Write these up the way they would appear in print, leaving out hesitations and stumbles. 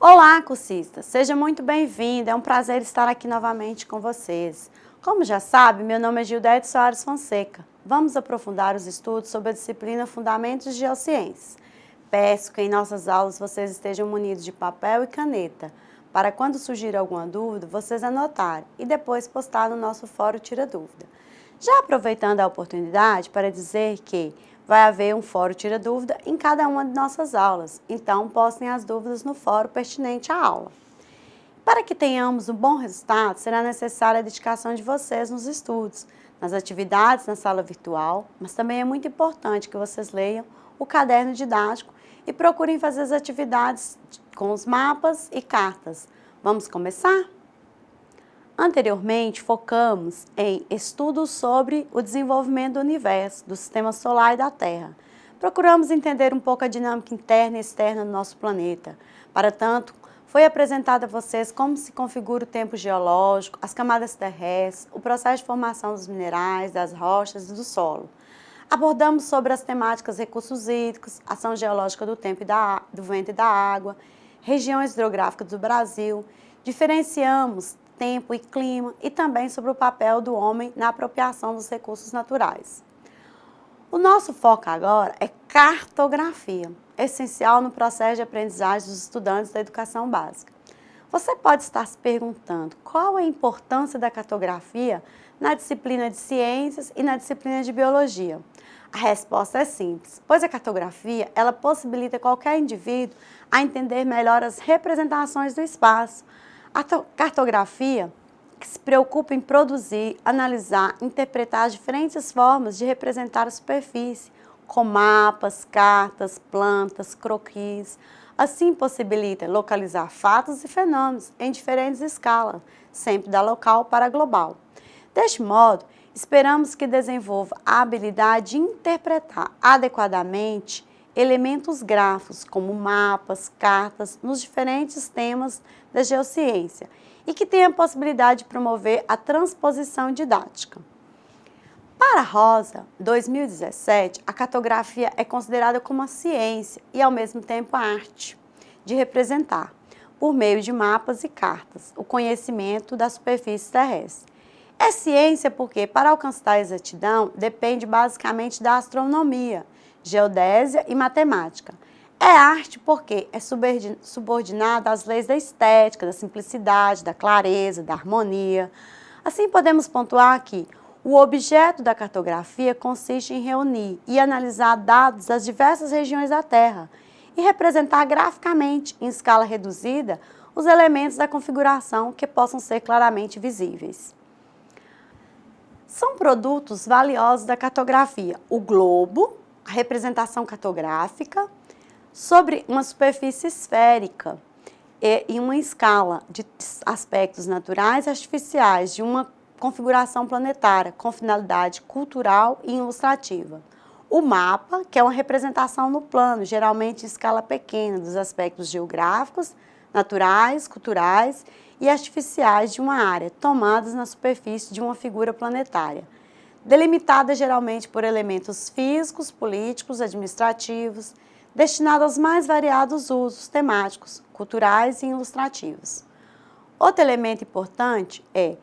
Olá, cursistas! Seja muito bem-vindo, é um prazer estar aqui novamente com vocês. Como já sabe, meu nome é Gildete Soares Fonseca. Vamos aprofundar os estudos sobre a disciplina Fundamentos de Geociências. Peço que em nossas aulas vocês estejam munidos de papel e caneta, para quando surgir alguma dúvida, vocês anotarem e depois postar no nosso fórum Tira Dúvida. Já aproveitando a oportunidade para dizer que vai haver um fórum Tira Dúvida em cada uma de nossas aulas, então postem as dúvidas no fórum pertinente à aula. Para que tenhamos um bom resultado, será necessária a dedicação de vocês nos estudos, nas atividades na sala virtual, mas também é muito importante que vocês leiam o caderno didático e procurem fazer as atividades com os mapas e cartas. Vamos começar? Anteriormente, focamos em estudos sobre o desenvolvimento do universo, do sistema solar e da Terra. Procuramos entender um pouco a dinâmica interna e externa do nosso planeta. Para tanto, foi apresentado a vocês como se configura o tempo geológico, as camadas terrestres, o processo de formação dos minerais, das rochas e do solo. Abordamos sobre as temáticas recursos hídricos, ação geológica do tempo do vento e da água, regiões hidrográficas do Brasil, diferenciamos tempo e clima e também sobre o papel do homem na apropriação dos recursos naturais. O nosso foco agora é cartografia, essencial no processo de aprendizagem dos estudantes da educação básica. Você pode estar se perguntando qual a importância da cartografia na disciplina de ciências e na disciplina de biologia. A resposta é simples, pois a cartografia ela possibilita qualquer indivíduo a entender melhor as representações do espaço. A cartografia que se preocupa em produzir, analisar, interpretar as diferentes formas de representar a superfície, com mapas, cartas, plantas, croquis. Assim possibilita localizar fatos e fenômenos em diferentes escalas, sempre da local para global. Deste modo, esperamos que desenvolva a habilidade de interpretar adequadamente elementos gráficos, como mapas, cartas, nos diferentes temas da geociência e que tenha a possibilidade de promover a transposição didática. Para Rosa, 2017, a cartografia é considerada como uma ciência e, ao mesmo tempo, a arte de representar, por meio de mapas e cartas, o conhecimento da superfície terrestre. É ciência porque, para alcançar a exatidão, depende basicamente da astronomia, geodésia e matemática. É arte porque é subordinada às leis da estética, da simplicidade, da clareza, da harmonia. Assim, podemos pontuar que o objeto da cartografia consiste em reunir e analisar dados das diversas regiões da Terra e representar graficamente, em escala reduzida, os elementos da configuração que possam ser claramente visíveis. São produtos valiosos da cartografia: o globo, a representação cartográfica, sobre uma superfície esférica e em uma escala de aspectos naturais e artificiais de uma configuração planetária com finalidade cultural e ilustrativa. O mapa, que é uma representação no plano, geralmente em escala pequena, dos aspectos geográficos, naturais, culturais e artificiais de uma área, tomadas na superfície de uma figura planetária, delimitada geralmente por elementos físicos, políticos, administrativos, destinado aos mais variados usos temáticos, culturais e ilustrativos. Outro elemento importante é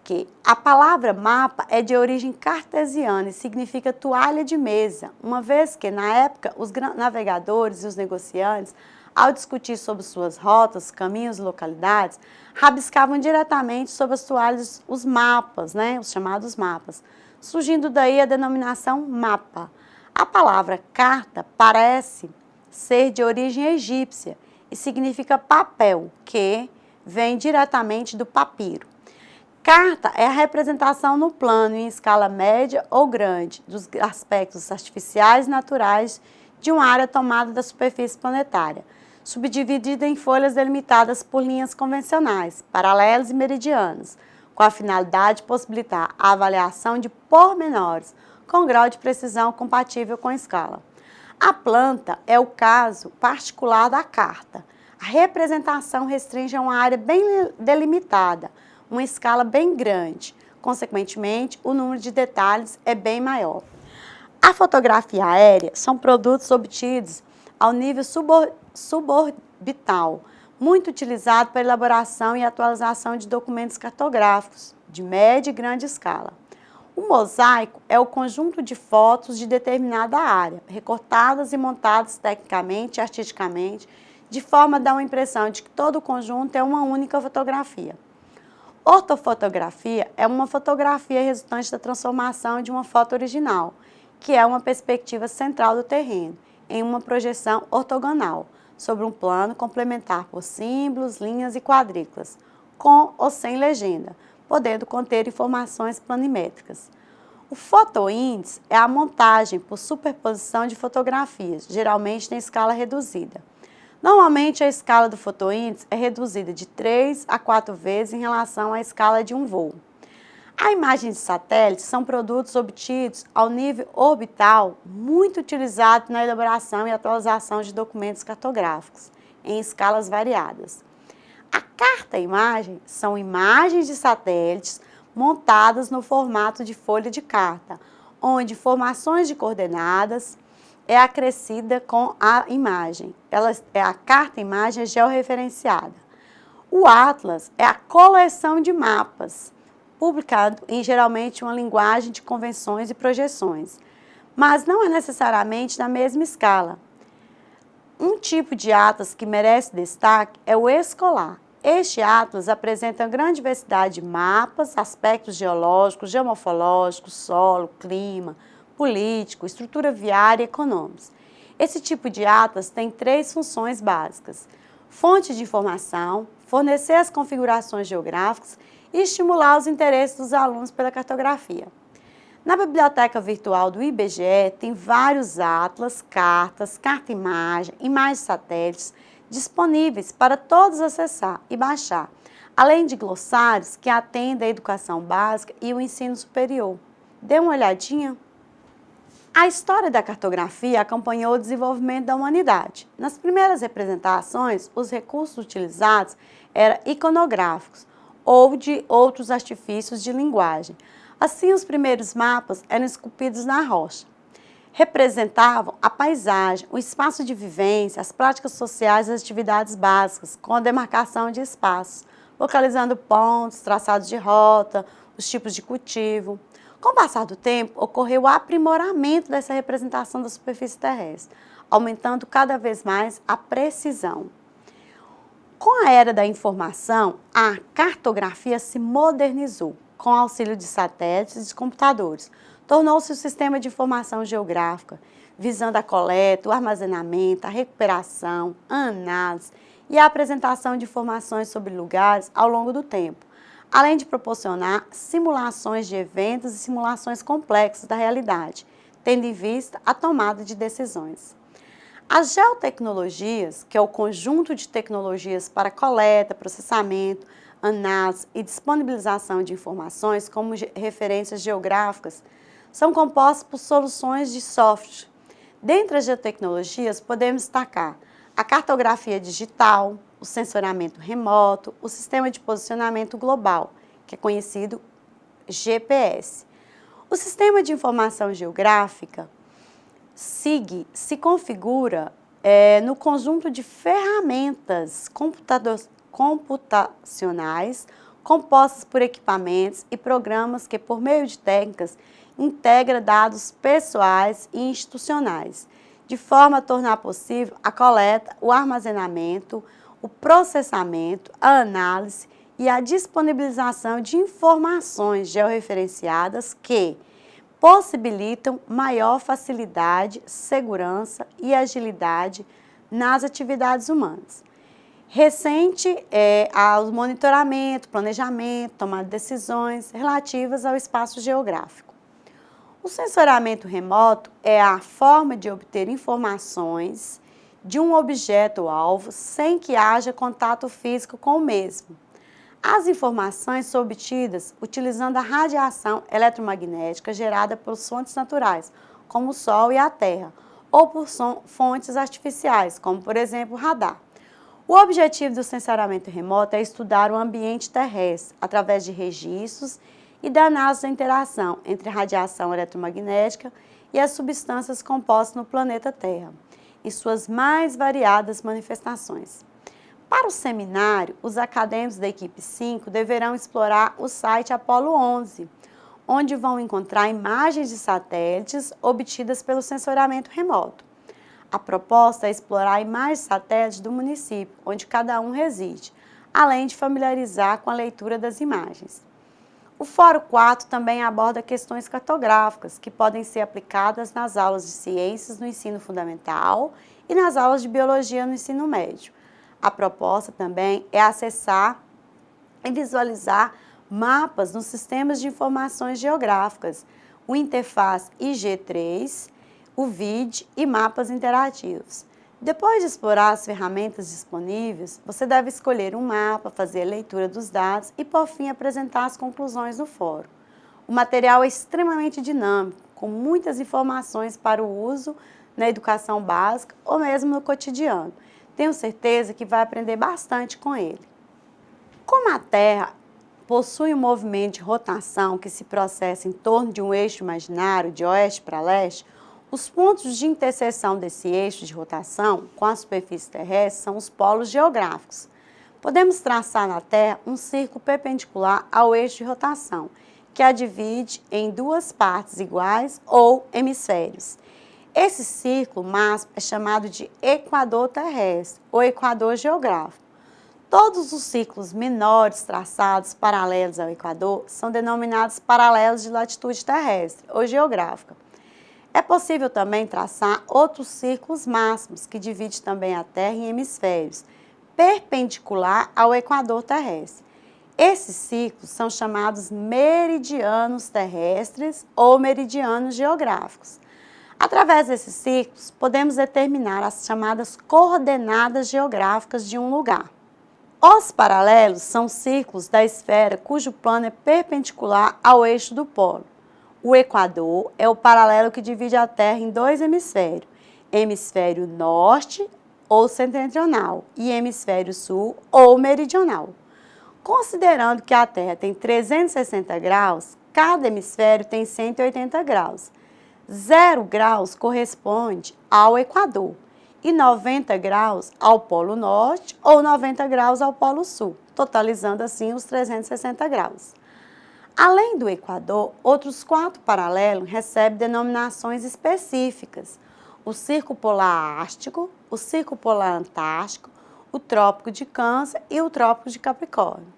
que a palavra mapa é de origem cartesiana e significa toalha de mesa, uma vez que, na época, os navegadores e os negociantes, ao discutir sobre suas rotas, caminhos e localidades, rabiscavam diretamente sobre as toalhas os mapas, os chamados mapas, surgindo daí a denominação mapa. A palavra carta parece ser de origem egípcia e significa papel, que vem diretamente do papiro. Carta é a representação no plano em escala média ou grande dos aspectos artificiais e naturais de uma área tomada da superfície planetária, subdividida em folhas delimitadas por linhas convencionais, paralelos e meridianos, com a finalidade de possibilitar a avaliação de pormenores com grau de precisão compatível com a escala. A planta é o caso particular da carta. A representação restringe a uma área bem delimitada, uma escala bem grande. Consequentemente, o número de detalhes é bem maior. A fotografia aérea são produtos obtidos ao nível suborbital, muito utilizado para elaboração e atualização de documentos cartográficos de média e grande escala. O mosaico é o conjunto de fotos de determinada área, recortadas e montadas tecnicamente e artisticamente, de forma a dar uma impressão de que todo o conjunto é uma única fotografia. Ortofotografia é uma fotografia resultante da transformação de uma foto original, que é uma perspectiva central do terreno, em uma projeção ortogonal, sobre um plano complementar por símbolos, linhas e quadrículas, com ou sem legenda, podendo conter informações planimétricas. O fotoíndice é a montagem por superposição de fotografias, geralmente em escala reduzida. Normalmente, a escala do fotoíndice é reduzida de 3 a 4 vezes em relação à escala de um voo. A imagem de satélite são produtos obtidos ao nível orbital muito utilizados na elaboração e atualização de documentos cartográficos, em escalas variadas. A carta-imagem são imagens de satélites montadas no formato de folha de carta, onde informações de coordenadas é acrescida com a imagem. A carta-imagem é georreferenciada. O Atlas é a coleção de mapas, publicado em geralmente uma linguagem de convenções e projeções, mas não é necessariamente na mesma escala. Um tipo de atlas que merece destaque é o escolar. Este atlas apresenta grande diversidade de mapas, aspectos geológicos, geomorfológicos, solo, clima, político, estrutura viária e econômicos. Esse tipo de atlas tem 3 funções básicas: fonte de informação, fornecer as configurações geográficas e estimular os interesses dos alunos pela cartografia. Na biblioteca virtual do IBGE tem vários atlas, cartas, carta-imagem, imagens de satélites disponíveis para todos acessar e baixar, além de glossários que atendem à educação básica e o ensino superior. Dê uma olhadinha. A história da cartografia acompanhou o desenvolvimento da humanidade. Nas primeiras representações, os recursos utilizados eram iconográficos ou de outros artifícios de linguagem. Assim, os primeiros mapas eram esculpidos na rocha. Representavam a paisagem, o espaço de vivência, as práticas sociais e as atividades básicas, com a demarcação de espaços, localizando pontos, traçados de rota, os tipos de cultivo. Com o passar do tempo, ocorreu o aprimoramento dessa representação da superfície terrestre, aumentando cada vez mais a precisão. Com a era da informação, a cartografia se modernizou, com o auxílio de satélites e de computadores. Tornou-se o sistema de informação geográfica, visando a coleta, o armazenamento, a recuperação, a análise e a apresentação de informações sobre lugares ao longo do tempo, além de proporcionar simulações de eventos e simulações complexas da realidade, tendo em vista a tomada de decisões. As geotecnologias, que é o conjunto de tecnologias para coleta, processamento, análise e disponibilização de informações como referências geográficas, são compostas por soluções de software. Dentre as geotecnologias, podemos destacar a cartografia digital, o sensoramento remoto, o sistema de posicionamento global, que é conhecido GPS. O sistema de informação geográfica, SIG, se configura no conjunto de ferramentas computacionais compostas por equipamentos e programas que, por meio de técnicas, integra dados pessoais e institucionais, de forma a tornar possível a coleta, o armazenamento, o processamento, a análise e a disponibilização de informações georreferenciadas que possibilitam maior facilidade, segurança e agilidade nas atividades humanas. Recente ao monitoramento, planejamento, tomada de decisões relativas ao espaço geográfico. O sensoramento remoto é a forma de obter informações de um objeto-alvo sem que haja contato físico com o mesmo. As informações são obtidas utilizando a radiação eletromagnética gerada por fontes naturais, como o Sol e a Terra, ou por fontes artificiais, como, por exemplo, o radar. O objetivo do sensoramento remoto é estudar o ambiente terrestre através de registros e da análise da interação entre a radiação eletromagnética e as substâncias compostas no planeta Terra, em suas mais variadas manifestações. Para o seminário, os acadêmicos da equipe 5 deverão explorar o site Apolo 11, onde vão encontrar imagens de satélites obtidas pelo sensoriamento remoto. A proposta é explorar imagens de satélites do município, onde cada um reside, além de familiarizar com a leitura das imagens. O Fórum 4 também aborda questões cartográficas, que podem ser aplicadas nas aulas de ciências no ensino fundamental e nas aulas de biologia no ensino médio. A proposta também é acessar e visualizar mapas nos sistemas de informações geográficas, o Interface IG3, o VID e mapas interativos. Depois de explorar as ferramentas disponíveis, você deve escolher um mapa, fazer a leitura dos dados e, por fim, apresentar as conclusões no fórum. O material é extremamente dinâmico, com muitas informações para o uso na educação básica ou mesmo no cotidiano. Tenho certeza que vai aprender bastante com ele. Como a Terra possui um movimento de rotação que se processa em torno de um eixo imaginário de oeste para leste, os pontos de interseção desse eixo de rotação com a superfície terrestre são os polos geográficos. Podemos traçar na Terra um círculo perpendicular ao eixo de rotação, que a divide em duas partes iguais ou hemisférios. Esse círculo máximo é chamado de equador terrestre ou equador geográfico. Todos os círculos menores traçados paralelos ao equador são denominados paralelos de latitude terrestre ou geográfica. É possível também traçar outros círculos máximos, que dividem também a Terra em hemisférios, perpendicular ao equador terrestre. Esses círculos são chamados meridianos terrestres ou meridianos geográficos. Através desses círculos, podemos determinar as chamadas coordenadas geográficas de um lugar. Os paralelos são círculos da esfera cujo plano é perpendicular ao eixo do polo. O equador é o paralelo que divide a Terra em dois hemisférios, hemisfério norte ou setentrional e hemisfério sul ou meridional. Considerando que a Terra tem 360 graus, cada hemisfério tem 180 graus. 0 graus corresponde ao equador e 90 graus ao polo norte ou 90 graus ao polo sul, totalizando assim os 360 graus. Além do equador, outros 4 paralelos recebem denominações específicas: o Círculo Polar Ártico, o Círculo Polar Antártico, o Trópico de Câncer e o Trópico de Capricórnio.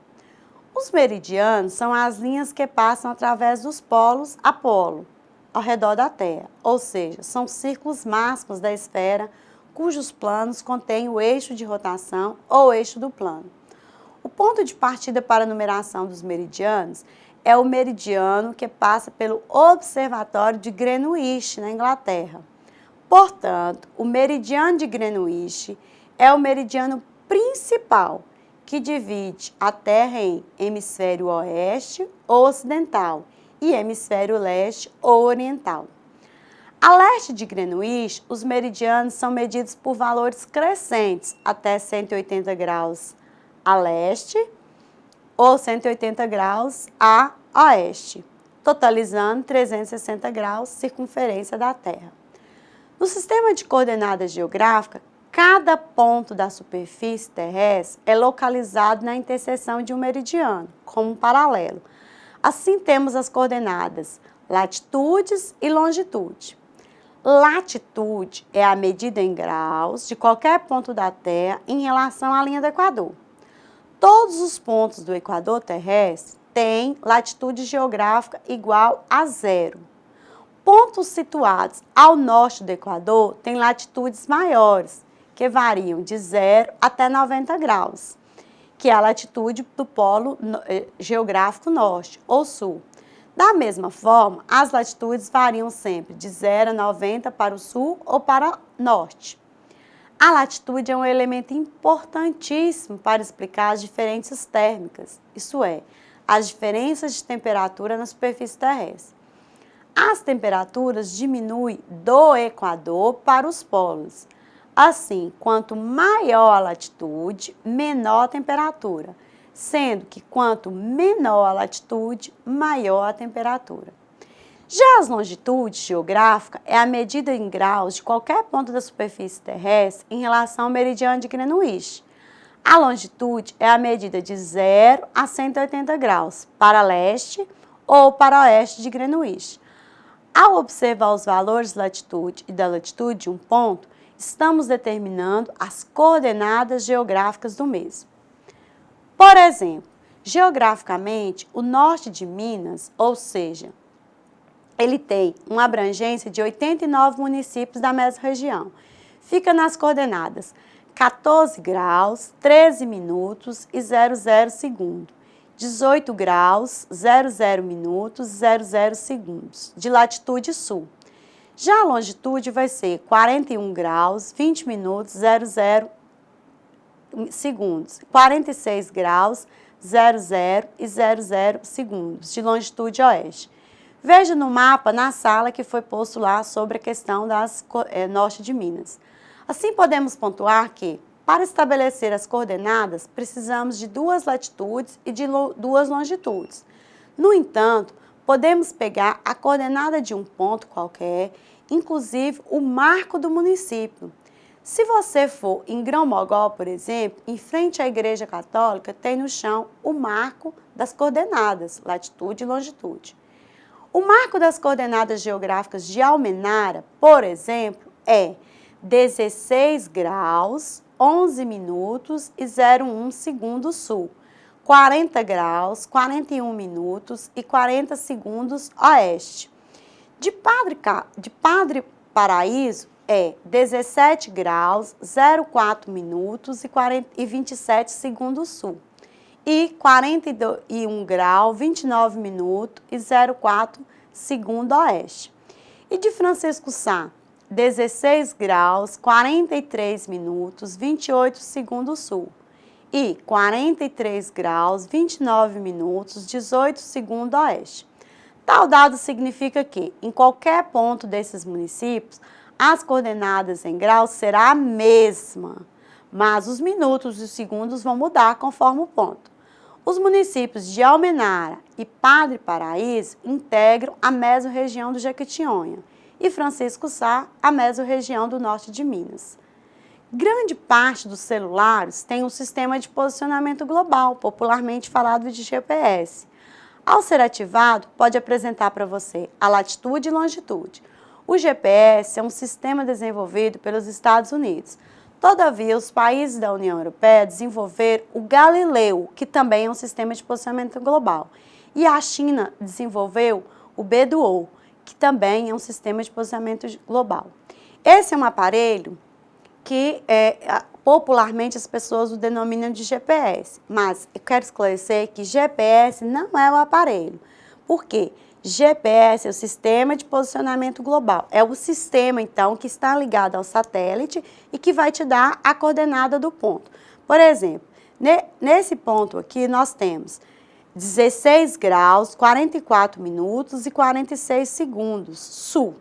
Os meridianos são as linhas que passam através dos polos a polo, ao redor da Terra, ou seja, são círculos máximos da esfera cujos planos contêm o eixo de rotação ou eixo do plano. O ponto de partida para a numeração dos meridianos é o meridiano que passa pelo Observatório de Greenwich, na Inglaterra. Portanto, o meridiano de Greenwich é o meridiano principal, que divide a Terra em hemisfério oeste ou ocidental e hemisfério leste ou oriental. A leste de Greenwich, os meridianos são medidos por valores crescentes até 180 graus a leste ou 180 graus a oeste, totalizando 360 graus circunferência da Terra. No sistema de coordenadas geográficas, cada ponto da superfície terrestre é localizado na interseção de um meridiano, como um paralelo. Assim, temos as coordenadas latitudes e longitude. Latitude é a medida em graus de qualquer ponto da Terra em relação à linha do Equador. Todos os pontos do Equador terrestre têm latitude geográfica igual a 0. Pontos situados ao norte do Equador têm latitudes maiores, que variam de 0 até 90 graus, que é a latitude do polo geográfico norte ou sul. Da mesma forma, as latitudes variam sempre de 0 a 90 para o sul ou para o norte. A latitude é um elemento importantíssimo para explicar as diferenças térmicas, isso é, as diferenças de temperatura na superfície terrestre. As temperaturas diminuem do Equador para os polos. Assim, quanto maior a latitude, menor a temperatura, sendo que quanto menor a latitude, maior a temperatura. Já as longitudes geográficas é a medida em graus de qualquer ponto da superfície terrestre em relação ao meridiano de Greenwich. A longitude é a medida de 0 a 180 graus, para leste ou para oeste de Greenwich. Ao observar os valores de latitude e da latitude de um ponto, estamos determinando as coordenadas geográficas do mesmo. Por exemplo, geograficamente, o norte de Minas, ou seja, ele tem uma abrangência de 89 municípios da mesma-região. Fica nas coordenadas 14 graus, 13 minutos e 00 segundo, 18 graus, 00 minutos e 00 segundos, de latitude sul. Já a longitude vai ser 41 graus, 20 minutos, 00 segundos, 46 graus, 00 e 00 segundos, de longitude oeste. Veja no mapa, na sala que foi posto lá sobre a questão das norte de Minas. Assim, podemos pontuar que, para estabelecer as coordenadas, precisamos de 2 latitudes e de 2 longitudes. No entanto, podemos pegar a coordenada de um ponto qualquer, inclusive o marco do município. Se você for em Grão-Mogol, por exemplo, em frente à Igreja Católica, tem no chão o marco das coordenadas, latitude e longitude. O marco das coordenadas geográficas de Almenara, por exemplo, é 16 graus, 11 minutos e 01 segundos sul, 40 graus, 41 minutos e 40 segundos oeste. De Padre Paraíso é 17 graus, 04 minutos e 27 segundos sul e 41 graus, 29 minutos e 04 segundo oeste. E de Francisco Sá, 16 graus, 43 minutos, 28 segundos sul e 43 graus, 29 minutos, 18 segundos oeste. Tal dado significa que, em qualquer ponto desses municípios, as coordenadas em graus será a mesma, mas os minutos e os segundos vão mudar conforme o ponto. Os municípios de Almenara e Padre Paraíso integram a mesorregião do Jequitinhonha e Francisco Sá, a mesorregião do norte de Minas. Grande parte dos celulares tem um sistema de posicionamento global, popularmente falado de GPS. Ao ser ativado, pode apresentar para você a latitude e longitude. O GPS é um sistema desenvolvido pelos Estados Unidos. Todavia, os países da União Europeia desenvolveram o Galileu, que também é um sistema de posicionamento global. E a China desenvolveu o Beidou, que também é um sistema de posicionamento global. Esse é um aparelho que popularmente as pessoas o denominam de GPS, mas eu quero esclarecer que GPS não é o aparelho. Por quê? GPS é o Sistema de Posicionamento Global. É o sistema, então, que está ligado ao satélite e que vai te dar a coordenada do ponto. Por exemplo, nesse ponto aqui nós temos 16 graus, 44 minutos e 46 segundos, sul,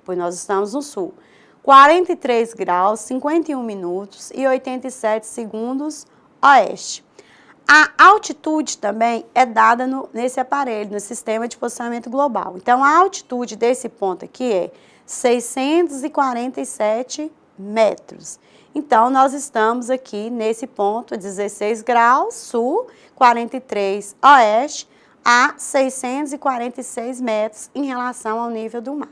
pois nós estamos no sul. 43 graus, 51 minutos e 87 segundos, oeste. A altitude também é dada nesse aparelho, no sistema de posicionamento global. Então, a altitude desse ponto aqui é 647 metros. Então, nós estamos aqui nesse ponto, 16 graus, sul, 43 oeste, a 646 metros em relação ao nível do mar.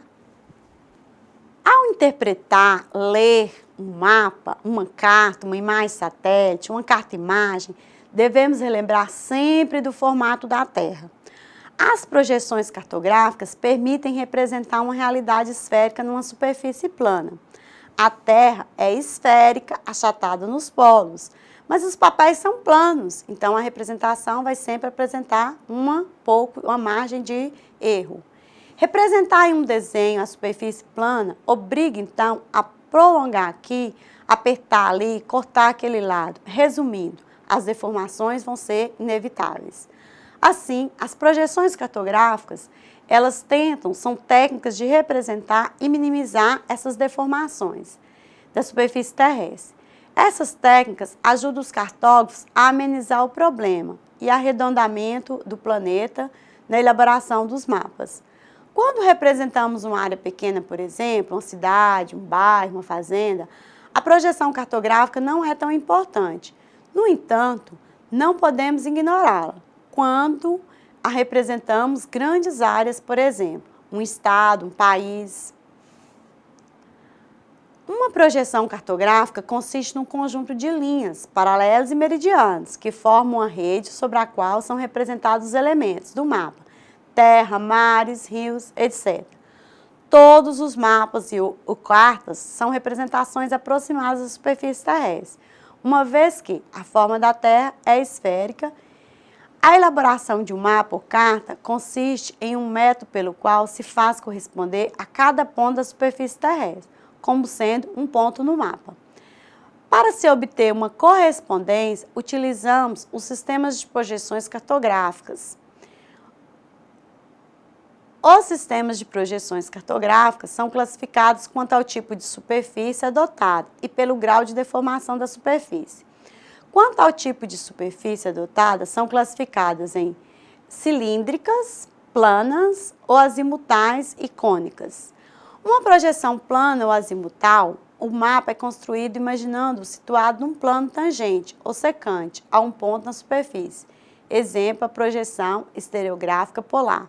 Ao interpretar, ler um mapa, uma carta, uma imagem satélite, uma carta-imagem, devemos relembrar sempre do formato da Terra. As projeções cartográficas permitem representar uma realidade esférica numa superfície plana. A Terra é esférica, achatada nos polos, mas os papéis são planos, então a representação vai sempre apresentar uma margem de erro. Representar em um desenho a superfície plana obriga, então, a prolongar aqui, apertar ali, cortar aquele lado. Resumindo, as deformações vão ser inevitáveis. Assim, as projeções cartográficas, elas são técnicas de representar e minimizar essas deformações da superfície terrestre. Essas técnicas ajudam os cartógrafos a amenizar o problema e arredondamento do planeta na elaboração dos mapas. Quando representamos uma área pequena, por exemplo, uma cidade, um bairro, uma fazenda, a projeção cartográfica não é tão importante. No entanto, não podemos ignorá-la quando a representamos grandes áreas, por exemplo, um estado, um país. Uma projeção cartográfica consiste num conjunto de linhas, paralelos e meridianos, que formam uma rede sobre a qual são representados os elementos do mapa, terra, mares, rios, etc. Todos os mapas e cartas são representações aproximadas da superfície terrestre, uma vez que a forma da Terra é esférica. A elaboração de um mapa ou carta consiste em um método pelo qual se faz corresponder a cada ponto da superfície terrestre, como sendo um ponto no mapa. Para se obter uma correspondência, utilizamos os sistemas de projeções cartográficas. Os sistemas de projeções cartográficas são classificados quanto ao tipo de superfície adotado e pelo grau de deformação da superfície. Quanto ao tipo de superfície adotada, são classificadas em cilíndricas, planas ou azimutais e cônicas. Uma projeção plana ou azimutal, o mapa é construído imaginando-o situado num plano tangente ou secante a um ponto na superfície. Exemplo, a projeção estereográfica polar.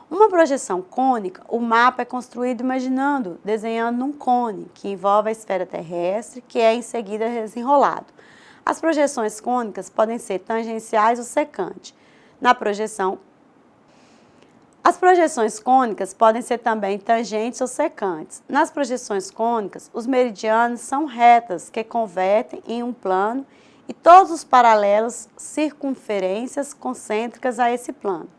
Uma projeção cônica, o mapa é construído desenhando um cone, que envolve a esfera terrestre, que é em seguida desenrolado. As projeções cônicas podem ser tangenciais ou secantes. As projeções cônicas podem ser também tangentes ou secantes. Nas projeções cônicas, os meridianos são retas que convertem em um plano e todos os paralelos circunferências concêntricas a esse plano.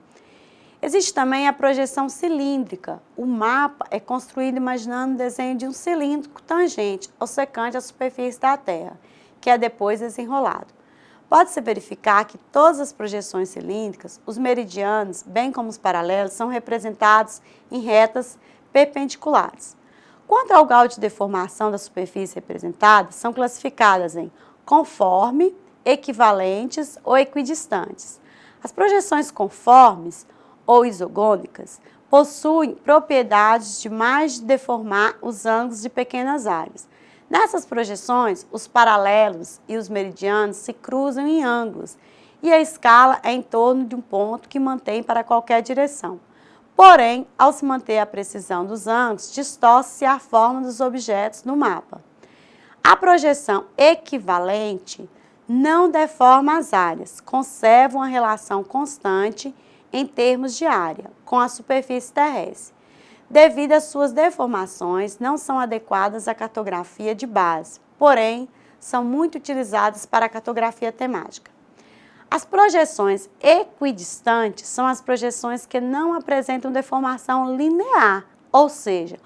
Existe também a projeção cilíndrica. O mapa é construído imaginando o desenho de um cilindro tangente ou secante à superfície da Terra, que é depois desenrolado. Pode-se verificar que todas as projeções cilíndricas, os meridianos, bem como os paralelos, são representados em retas perpendiculares. Quanto ao grau de deformação da superfície representada, são classificadas em conforme, equivalentes ou equidistantes. As projeções conformes ou isogônicas possuem propriedades de deformar os ângulos de pequenas áreas. Nessas projeções, os paralelos e os meridianos se cruzam em ângulos e a escala é em torno de um ponto que mantém para qualquer direção. Porém, ao se manter a precisão dos ângulos, distorce-se a forma dos objetos no mapa. A projeção equivalente não deforma as áreas, conserva uma relação constante em termos de área com a superfície terrestre. Devido às suas deformações, não são adequadas à cartografia de base, porém, são muito utilizadas para a cartografia temática. As projeções equidistantes são as projeções que não apresentam deformação linear, ou seja,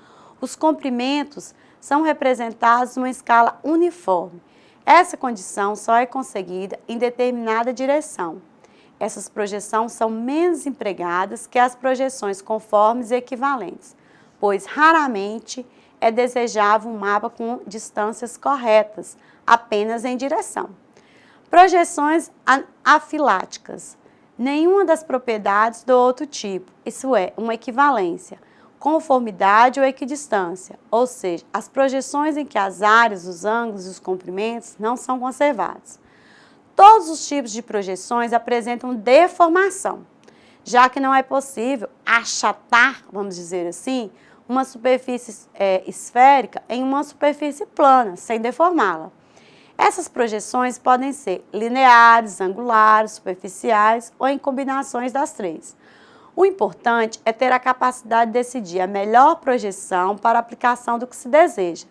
os comprimentos são representados numa escala uniforme. Essa condição só é conseguida em determinada direção. Essas projeções são menos empregadas que as projeções conformes e equivalentes, pois raramente é desejável um mapa com distâncias corretas, apenas em direção. Projeções afiláticas. Nenhuma das propriedades do outro tipo, isso é, uma equivalência, conformidade ou equidistância, ou seja, as projeções em que as áreas, os ângulos e os comprimentos não são conservados. Todos os tipos de projeções apresentam deformação, já que não é possível achatar, vamos dizer assim, uma superfície esférica em uma superfície plana, sem deformá-la. Essas projeções podem ser lineares, angulares, superficiais ou em combinações das três. O importante é ter a capacidade de decidir a melhor projeção para a aplicação do que se deseja,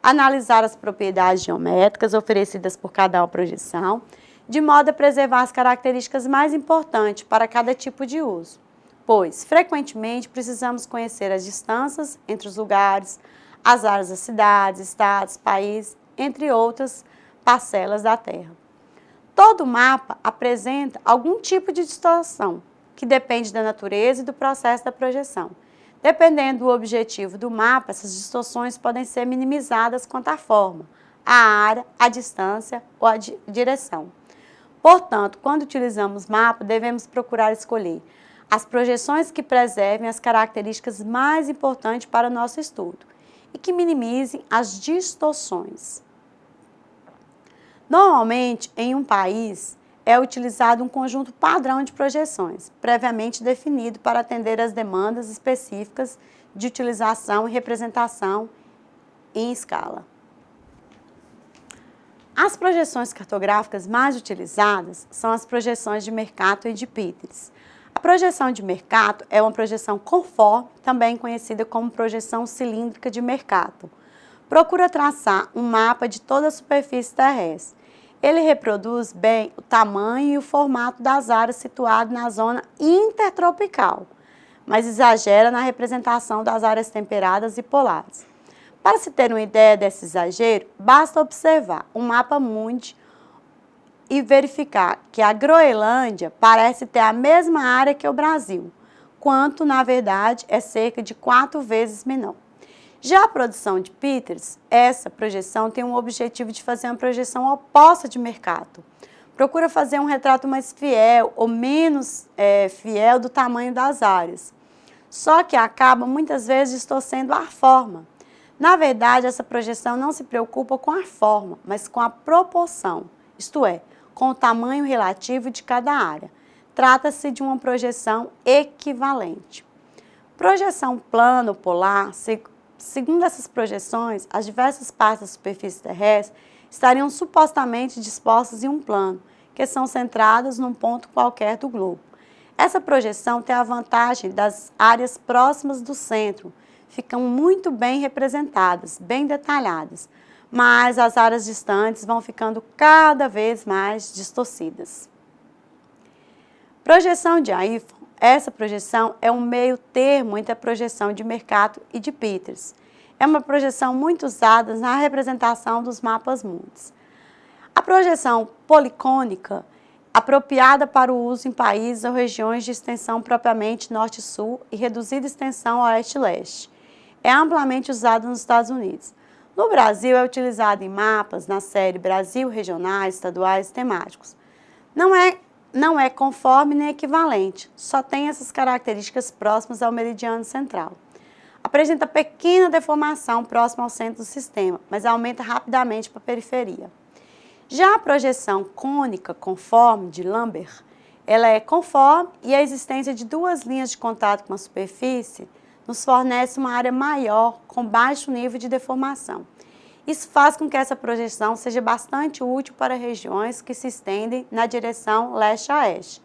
analisar as propriedades geométricas oferecidas por cada projeção, de modo a preservar as características mais importantes para cada tipo de uso, pois, frequentemente, precisamos conhecer as distâncias entre os lugares, as áreas das cidades, estados, países, entre outras parcelas da Terra. Todo mapa apresenta algum tipo de distorção, que depende da natureza e do processo da projeção. Dependendo do objetivo do mapa, essas distorções podem ser minimizadas quanto à forma, a área, a distância ou a direção. Portanto, quando utilizamos mapa, devemos procurar escolher as projeções que preservem as características mais importantes para o nosso estudo e que minimizem as distorções. Normalmente, em um país, é utilizado um conjunto padrão de projeções, previamente definido para atender às demandas específicas de utilização e representação em escala. As projeções cartográficas mais utilizadas são as projeções de Mercator e de Peters. A projeção de Mercator é uma projeção conforme, também conhecida como projeção cilíndrica de Mercator. Procura traçar um mapa de toda a superfície terrestre. Ele reproduz bem o tamanho e o formato das áreas situadas na zona intertropical, mas exagera na representação das áreas temperadas e polares. Para se ter uma ideia desse exagero, basta observar o mapa mundi e verificar que a Groenlândia parece ter a mesma área que o Brasil, quanto, na verdade, é cerca de 4 vezes menor. Já a produção de Peters, essa projeção tem o objetivo de fazer uma projeção oposta de Mercator. Procura fazer um retrato mais fiel ou menos fiel do tamanho das áreas. Só que acaba muitas vezes distorcendo a forma. Na verdade, essa projeção não se preocupa com a forma, mas com a proporção, isto é, com o tamanho relativo de cada área. Trata-se de uma projeção equivalente. Projeção plano polar, segundo essas projeções, as diversas partes da superfície terrestre estariam supostamente dispostas em um plano, que são centradas num ponto qualquer do globo. Essa projeção tem a vantagem das áreas próximas do centro, ficam muito bem representadas, bem detalhadas, mas as áreas distantes vão ficando cada vez mais distorcidas. Projeção de Aifón. Essa projeção é um meio termo entre a projeção de Mercator e de Peters. É uma projeção muito usada na representação dos mapas mundis. A projeção policônica, apropriada para o uso em países ou regiões de extensão propriamente norte-sul e reduzida extensão oeste-leste, é amplamente usada nos Estados Unidos. No Brasil, é utilizado em mapas na série Brasil regionais, estaduais e temáticos. Não é conforme nem equivalente, só tem essas características próximas ao meridiano central. Apresenta pequena deformação próxima ao centro do sistema, mas aumenta rapidamente para a periferia. Já a projeção cônica conforme de Lambert, ela é conforme e a existência de 2 linhas de contato com a superfície nos fornece uma área maior com baixo nível de deformação. Isso faz com que essa projeção seja bastante útil para regiões que se estendem na direção leste a oeste,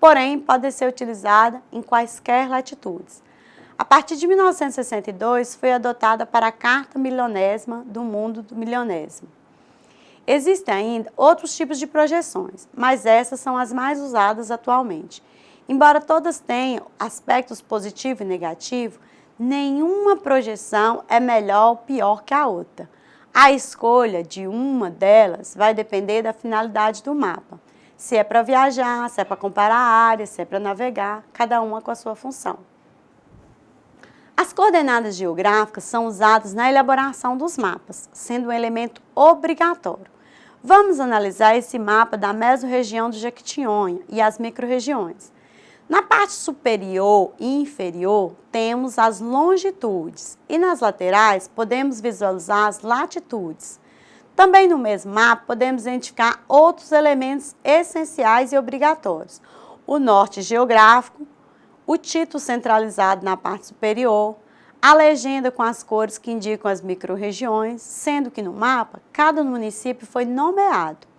porém pode ser utilizada em quaisquer latitudes. A partir de 1962, foi adotada para a Carta Milionésima do Mundo do Milionésimo. Existem ainda outros tipos de projeções, mas essas são as mais usadas atualmente. Embora todas tenham aspectos positivo e negativo, nenhuma projeção é melhor ou pior que a outra. A escolha de uma delas vai depender da finalidade do mapa. Se é para viajar, se é para comparar áreas, se é para navegar, cada uma com a sua função. As coordenadas geográficas são usadas na elaboração dos mapas, sendo um elemento obrigatório. Vamos analisar esse mapa da mesorregião do Jequitinhonha e as microrregiões. Na parte superior e inferior, temos as longitudes e nas laterais podemos visualizar as latitudes. Também no mesmo mapa podemos identificar outros elementos essenciais e obrigatórios. O norte geográfico, o título centralizado na parte superior, a legenda com as cores que indicam as microrregiões, sendo que no mapa cada município foi nomeado.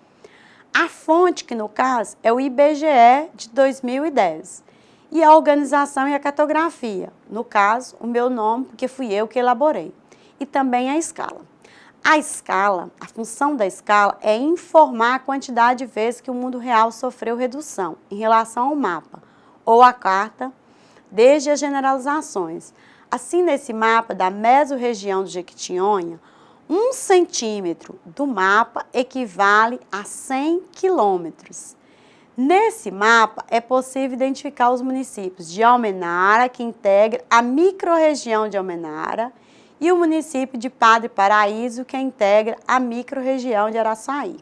A fonte, que no caso é o IBGE de 2010, e a organização e a cartografia, no caso, o meu nome, porque fui eu que elaborei, e também a escala. A escala, a função da escala é informar a quantidade de vezes que o mundo real sofreu redução em relação ao mapa, ou à carta, desde as generalizações. Assim, nesse mapa da mesorregião do Jequitinhonha, 1 centímetro do mapa equivale a 100 quilômetros. Nesse mapa, é possível identificar os municípios de Almenara, que integra a microrregião de Almenara, e o município de Padre Paraíso, que integra a microrregião de Araçuaí.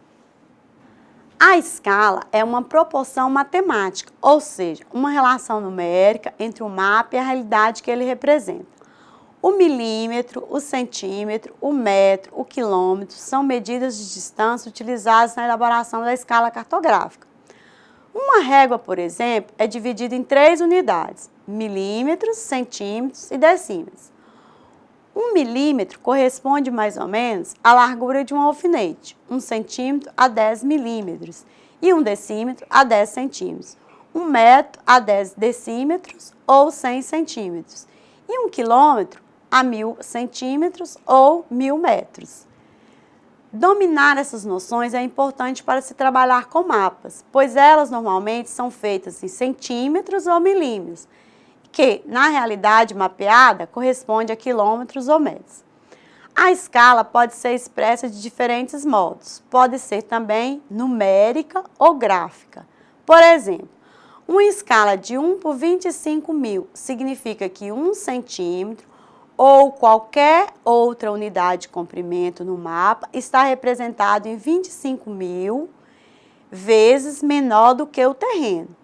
A escala é uma proporção matemática, ou seja, uma relação numérica entre o mapa e a realidade que ele representa. O milímetro, o centímetro, o metro, o quilômetro são medidas de distância utilizadas na elaboração da escala cartográfica. Uma régua, por exemplo, é dividida em 3 unidades: milímetros, centímetros e decímetros. 1 milímetro corresponde mais ou menos à largura de um alfinete, 1 centímetro a 10 milímetros e 1 decímetro a 10 centímetros, 1 metro a 10 decímetros ou 100 centímetros e 1 quilômetro a 1000 centímetros ou 1000 metros. Dominar essas noções é importante para se trabalhar com mapas, pois elas normalmente são feitas em centímetros ou milímetros, que, na realidade mapeada, corresponde a quilômetros ou metros. A escala pode ser expressa de diferentes modos, pode ser também numérica ou gráfica. Por exemplo, uma escala de 1 por 25.000 significa que 1 centímetro ou qualquer outra unidade de comprimento no mapa está representado em 25.000 vezes menor do que o terreno.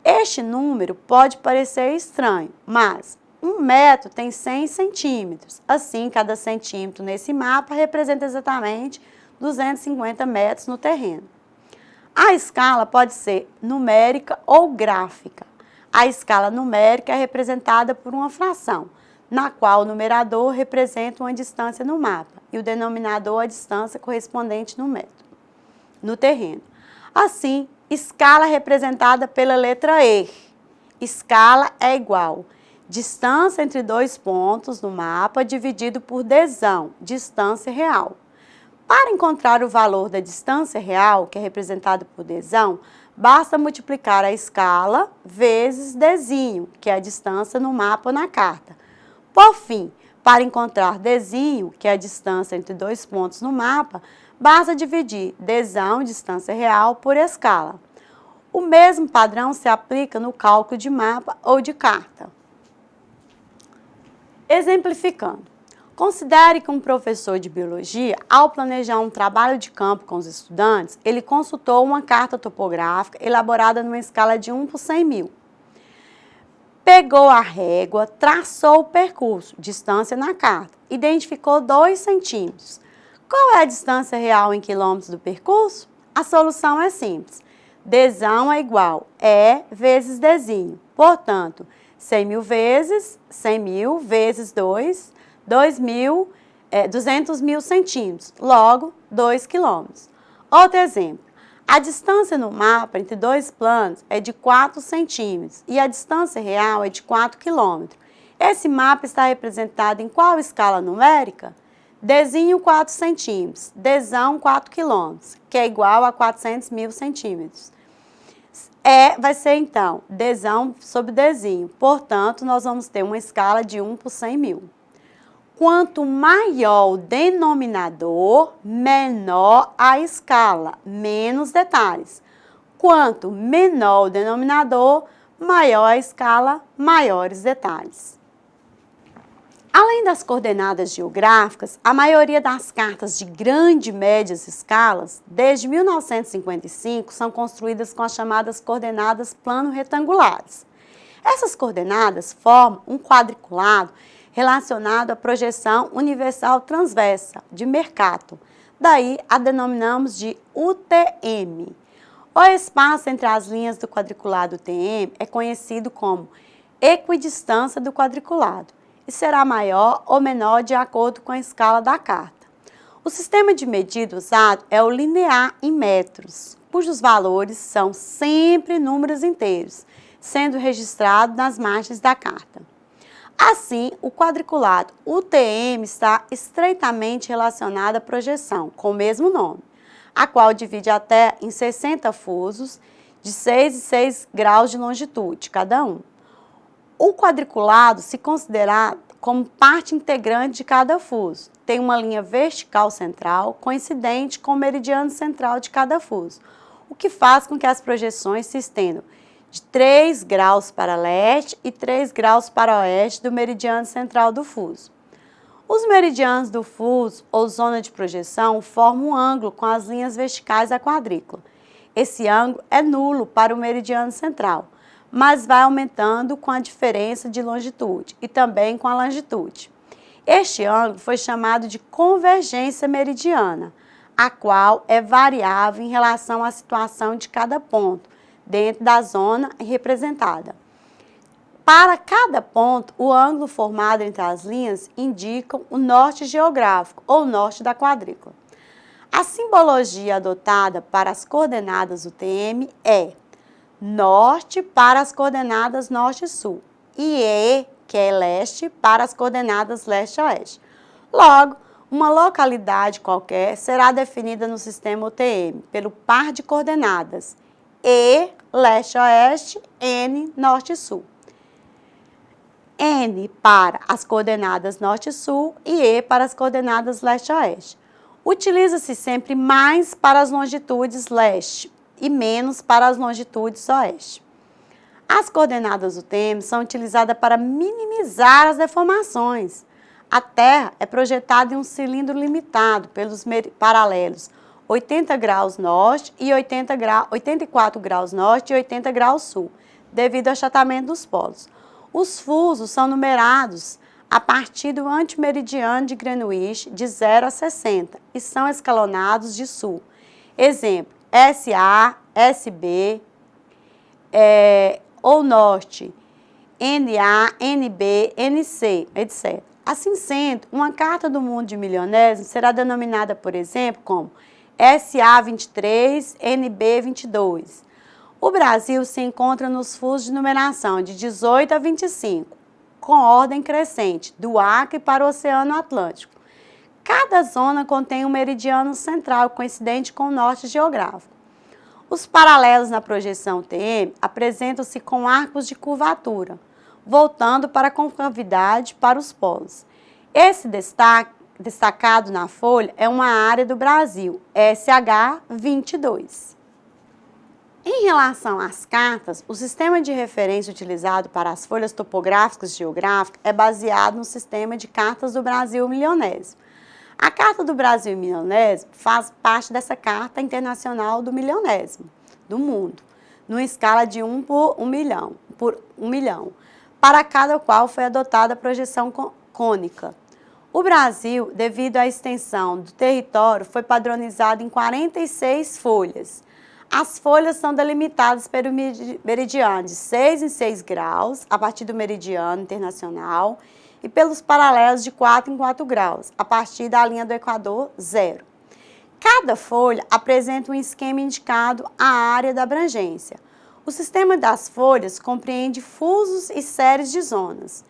Este número pode parecer estranho, mas 1 metro tem 100 centímetros. Assim, cada centímetro nesse mapa representa exatamente 250 metros no terreno. A escala pode ser numérica ou gráfica. A escala numérica é representada por uma fração, na qual o numerador representa uma distância no mapa e o denominador a distância correspondente no metro, no terreno. Assim, escala é representada pela letra E. Escala é igual distância entre 2 pontos no mapa dividido por dzão, distância real. Para encontrar o valor da distância real, que é representado por dzão, basta multiplicar a escala vezes dzinho, que é a distância no mapa ou na carta. Por fim, para encontrar dzinho, que é a distância entre 2 pontos no mapa, basta dividir dzão, distância real, por escala. O mesmo padrão se aplica no cálculo de mapa ou de carta. Exemplificando, considere que um professor de biologia, ao planejar um trabalho de campo com os estudantes, ele consultou uma carta topográfica elaborada numa escala de 1 por 100.000. Pegou a régua, traçou o percurso, distância na carta, identificou 2 centímetros. Qual é a distância real em quilômetros do percurso? A solução é simples. Dzão é igual E vezes Dzinho. Portanto, 100.000 vezes 100.000 vezes 2, 200.000 centímetros, logo 2 quilômetros. Outro exemplo. A distância no mapa entre 2 planos é de 4 centímetros e a distância real é de 4 quilômetros. Esse mapa está representado em qual escala numérica? Dzinho 4 centímetros, dzão 4 quilômetros, que é igual a 400.000 centímetros. Vai ser então dzão sobre dzinho, portanto, nós vamos ter uma escala de 1 por 100.000. Quanto maior o denominador, menor a escala, menos detalhes. Quanto menor o denominador, maior a escala, maiores detalhes. Além das coordenadas geográficas, a maioria das cartas de grande e médias escalas, desde 1955, são construídas com as chamadas coordenadas plano-retangulares. Essas coordenadas formam um quadriculado relacionado à projeção universal transversa de Mercator. Daí a denominamos de UTM. O espaço entre as linhas do quadriculado UTM é conhecido como equidistância do quadriculado e será maior ou menor de acordo com a escala da carta. O sistema de medida usado é o linear em metros, cujos valores são sempre números inteiros, sendo registrado nas margens da carta. Assim, o quadriculado UTM está estreitamente relacionado à projeção, com o mesmo nome, a qual divide até em 60 fusos de 6 e 6 graus de longitude cada um. O quadriculado se considera como parte integrante de cada fuso. Tem uma linha vertical central coincidente com o meridiano central de cada fuso, o que faz com que as projeções se estendam de 3 graus para leste e 3 graus para oeste do meridiano central do fuso. Os meridianos do fuso ou zona de projeção formam um ângulo com as linhas verticais da quadrícula. Esse ângulo é nulo para o meridiano central, mas vai aumentando com a diferença de longitude e também com a longitude. Este ângulo foi chamado de convergência meridiana, a qual é variável em relação à situação de cada ponto, dentro da zona representada. Para cada ponto, o ângulo formado entre as linhas indica o norte geográfico, ou norte da quadrícula. A simbologia adotada para as coordenadas UTM é norte para as coordenadas norte e sul, e E, que é leste, para as coordenadas leste e oeste. Logo, uma localidade qualquer será definida no sistema UTM pelo par de coordenadas E, leste e oeste, N, norte e sul. N para as coordenadas norte e sul e E para as coordenadas leste e oeste. Utiliza-se sempre mais para as longitudes leste e menos para as longitudes oeste. As coordenadas UTM são utilizadas para minimizar as deformações. A Terra é projetada em um cilindro limitado pelos paralelos 80 graus norte e 84 graus norte e 80 graus sul, devido ao achatamento dos polos. Os fusos são numerados a partir do antimeridiano de Greenwich de 0 a 60 e são escalonados de sul. Exemplo, SA, SB, ou norte, NA, NB, NC, etc. Assim sendo, uma carta do mundo de milionésimo será denominada, por exemplo, como SA23, NB22. O Brasil se encontra nos fusos de numeração de 18 a 25, com ordem crescente, do Acre para o Oceano Atlântico. Cada zona contém um meridiano central coincidente com o norte geográfico. Os paralelos na projeção TM apresentam-se com arcos de curvatura, voltando para a concavidade para os polos. Esse destacado na folha é uma área do Brasil, SH22. Em relação às cartas, o sistema de referência utilizado para as folhas topográficas e geográficas é baseado no sistema de cartas do Brasil milionésimo. A Carta do Brasil Milionésimo faz parte dessa Carta Internacional do Milionésimo do mundo, numa escala de 1 por 1 milhão, para cada qual foi adotada a projeção cônica. O Brasil, devido à extensão do território, foi padronizado em 46 folhas. As folhas são delimitadas pelo meridiano de 6 em 6 graus, a partir do meridiano internacional, e pelos paralelos de 4 em 4 graus, a partir da linha do Equador, 0. Cada folha apresenta um esquema indicado a área da abrangência. O sistema das folhas compreende fusos e séries de zonas,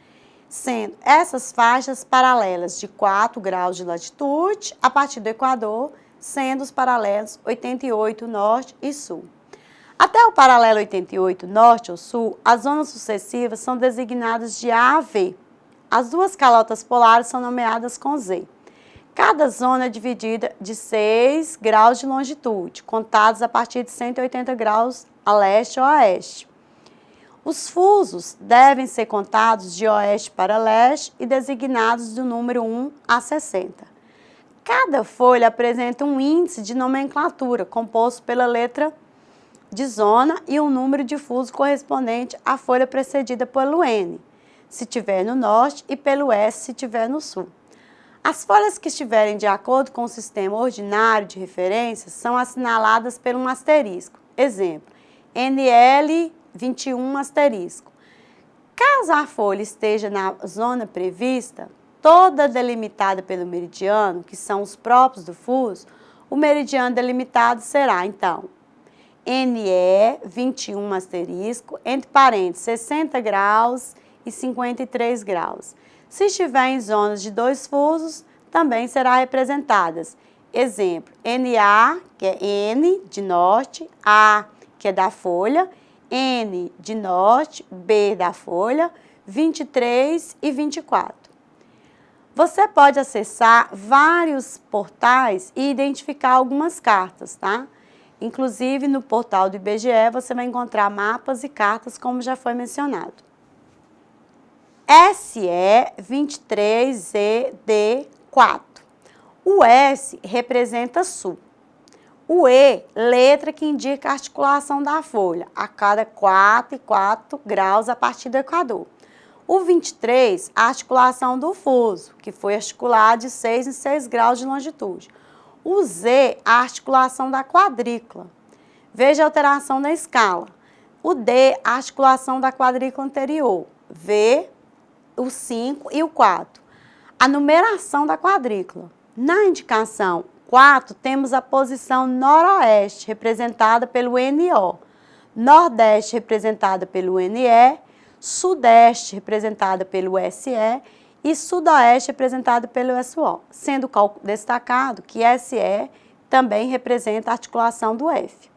sendo essas faixas paralelas de 4 graus de latitude, a partir do Equador, sendo os paralelos 88 norte e sul. Até o paralelo 88 norte ou sul, as zonas sucessivas são designadas de A a V. As duas calotas polares são nomeadas com Z. Cada zona é dividida de 6 graus de longitude, contados a partir de 180 graus a leste ou a oeste. Os fusos devem ser contados de oeste para leste e designados do número 1 a 60. Cada folha apresenta um índice de nomenclatura composto pela letra de zona e um número de fuso correspondente à folha precedida pelo N, se estiver no norte, e pelo S, se estiver no sul. As folhas que estiverem de acordo com o sistema ordinário de referência são assinaladas por um asterisco. Exemplo, NL21 asterisco. Caso a folha esteja na zona prevista, toda delimitada pelo meridiano, que são os próprios do fuso, o meridiano delimitado será, então, NE 21 asterisco, entre parênteses, 60 graus e 53 graus. Se estiver em zonas de 2 fusos, também será representadas. Exemplo, NA, que é N de norte, A, que é da folha, N de norte, B da folha, 23 e 24. Você pode acessar vários portais e identificar algumas cartas, tá? Inclusive, no portal do IBGE, você vai encontrar mapas e cartas, como já foi mencionado. SE23ED4. O S representa sul. O E, letra que indica a articulação da folha, a cada 4 e 4 graus a partir do Equador. O 23, a articulação do fuso, que foi articulado de 6 em 6 graus de longitude. O Z, a articulação da quadrícula. Veja a alteração na escala. O D, a articulação da quadrícula anterior. V, o 5 e o 4. A numeração da quadrícula. Na indicação 4, temos a posição noroeste, representada pelo NO. Nordeste, representada pelo NE. Sudeste, representada pelo SE. E sudoeste, representada pelo SO. Sendo destacado que SE também representa a articulação do F.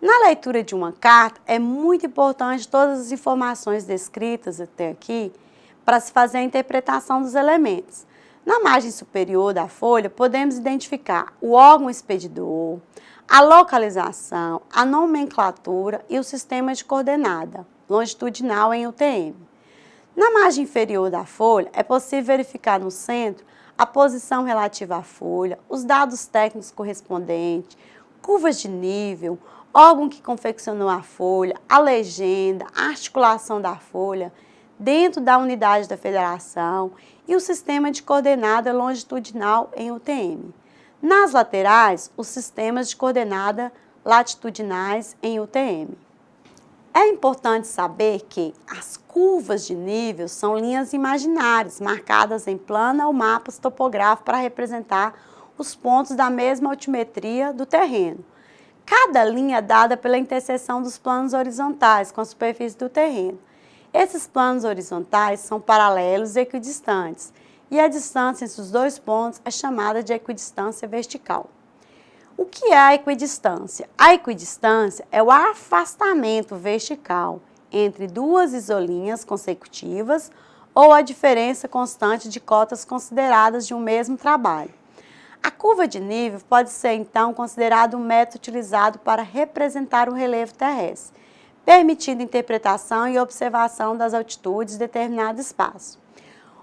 Na leitura de uma carta, é muito importante todas as informações descritas até aqui para se fazer a interpretação dos elementos. Na margem superior da folha, podemos identificar o órgão expedidor, a localização, a nomenclatura e o sistema de coordenada longitudinal em UTM. Na margem inferior da folha, é possível verificar no centro a posição relativa à folha, os dados técnicos correspondentes, curvas de nível, órgão que confeccionou a folha, a legenda, a articulação da folha, dentro da unidade da federação e o sistema de coordenada longitudinal em UTM. Nas laterais, os sistemas de coordenada latitudinais em UTM. É importante saber que as curvas de nível são linhas imaginárias, marcadas em plano ou mapas topográficos para representar os pontos da mesma altimetria do terreno. Cada linha é dada pela interseção dos planos horizontais com a superfície do terreno. Esses planos horizontais são paralelos e equidistantes, e a distância entre os dois pontos é chamada de equidistância vertical. O que é a equidistância? A equidistância é o afastamento vertical entre duas isolinhas consecutivas ou a diferença constante de cotas consideradas de um mesmo trabalho. A curva de nível pode ser, então, considerada um método utilizado para representar o relevo terrestre, permitindo interpretação e observação das altitudes de determinado espaço.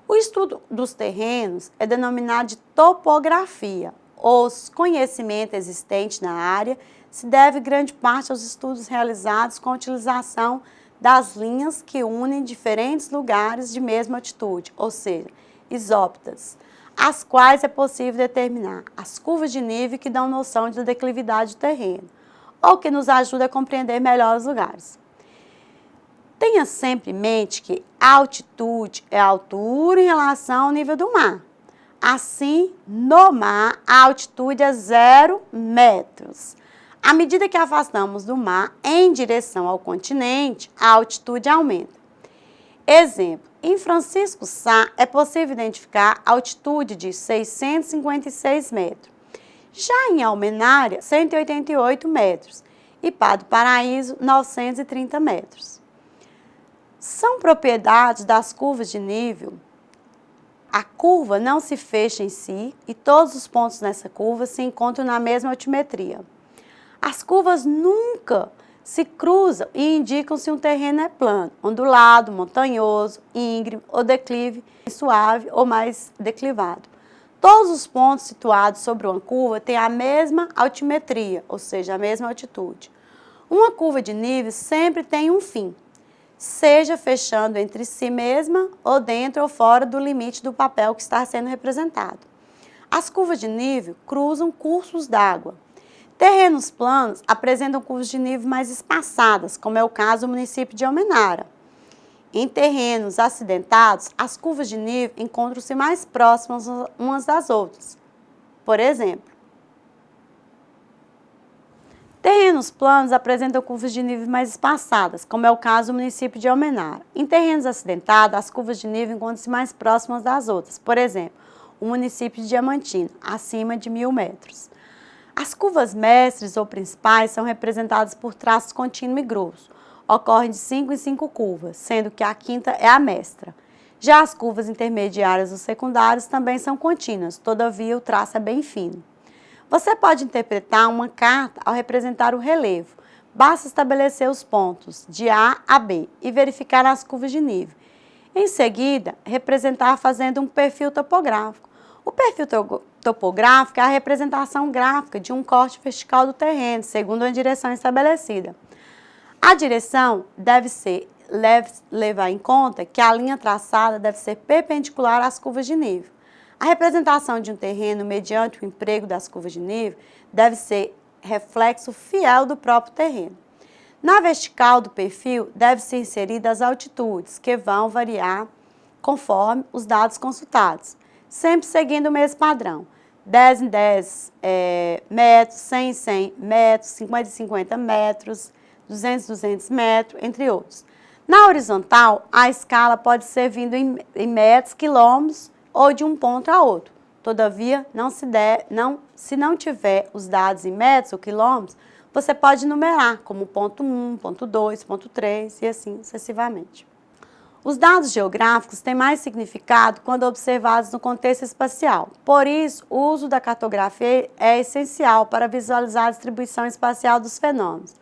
O estudo dos terrenos é denominado de topografia. Os conhecimentos existentes na área se deve grande parte aos estudos realizados com a utilização das linhas que unem diferentes lugares de mesma altitude, ou seja, isóptas, as quais é possível determinar as curvas de nível que dão noção da declividade do terreno, ou que nos ajuda a compreender melhor os lugares. Tenha sempre em mente que a altitude é a altura em relação ao nível do mar. Assim, no mar, a altitude é 0 metros. À medida que afastamos do mar em direção ao continente, a altitude aumenta. Exemplo, em Francisco Sá é possível identificar a altitude de 656 metros. Já em Almenária, 188 metros. E Pá do Paraíso, 930 metros. São propriedades das curvas de nível. A curva não se fecha em si e todos os pontos nessa curva se encontram na mesma altimetria. As curvas nunca se cruzam e indicam se um terreno é plano, ondulado, montanhoso, íngreme ou declive, suave ou mais declivado. Todos os pontos situados sobre uma curva têm a mesma altimetria, ou seja, a mesma altitude. Uma curva de nível sempre tem um fim, seja fechando entre si mesma ou dentro ou fora do limite do papel que está sendo representado. As curvas de nível cruzam cursos d'água. Terrenos planos apresentam curvas de nível mais espaçadas, como é o caso do município de Almenara. Em terrenos acidentados, as curvas de nível encontram-se mais próximas umas das outras. Por exemplo, terrenos planos apresentam curvas de nível mais espaçadas, como é o caso do município de Almenara. Em terrenos acidentados, as curvas de nível encontram-se mais próximas das outras. Por exemplo, o município de Diamantina, acima de 1000 metros. As curvas mestres ou principais são representadas por traços contínuos e grossos. Ocorrem de 5 em 5 curvas, sendo que a quinta é a mestra. Já as curvas intermediárias ou secundárias também são contínuas, todavia o traço é bem fino. Você pode interpretar uma carta ao representar o relevo. Basta estabelecer os pontos de A a B e verificar as curvas de nível. Em seguida, representar fazendo um perfil topográfico. O perfil topográfico é a representação gráfica de um corte vertical do terreno, segundo uma direção estabelecida. A direção deve ser levar em conta que a linha traçada deve ser perpendicular às curvas de nível. A representação de um terreno mediante o emprego das curvas de nível deve ser reflexo fiel do próprio terreno. Na vertical do perfil, deve ser inseridas as altitudes, que vão variar conforme os dados consultados, sempre seguindo o mesmo padrão. 10 em 10 metros, 100 em 100 metros, 50 em 50 metros, 200 em 200 metros, entre outros. Na horizontal, a escala pode ser vindo em metros, quilômetros ou de um ponto a outro. Todavia, se não tiver os dados em metros ou quilômetros, você pode numerar como ponto 1, ponto 2, ponto 3 e assim sucessivamente. Os dados geográficos têm mais significado quando observados no contexto espacial. Por isso, o uso da cartografia é essencial para visualizar a distribuição espacial dos fenômenos.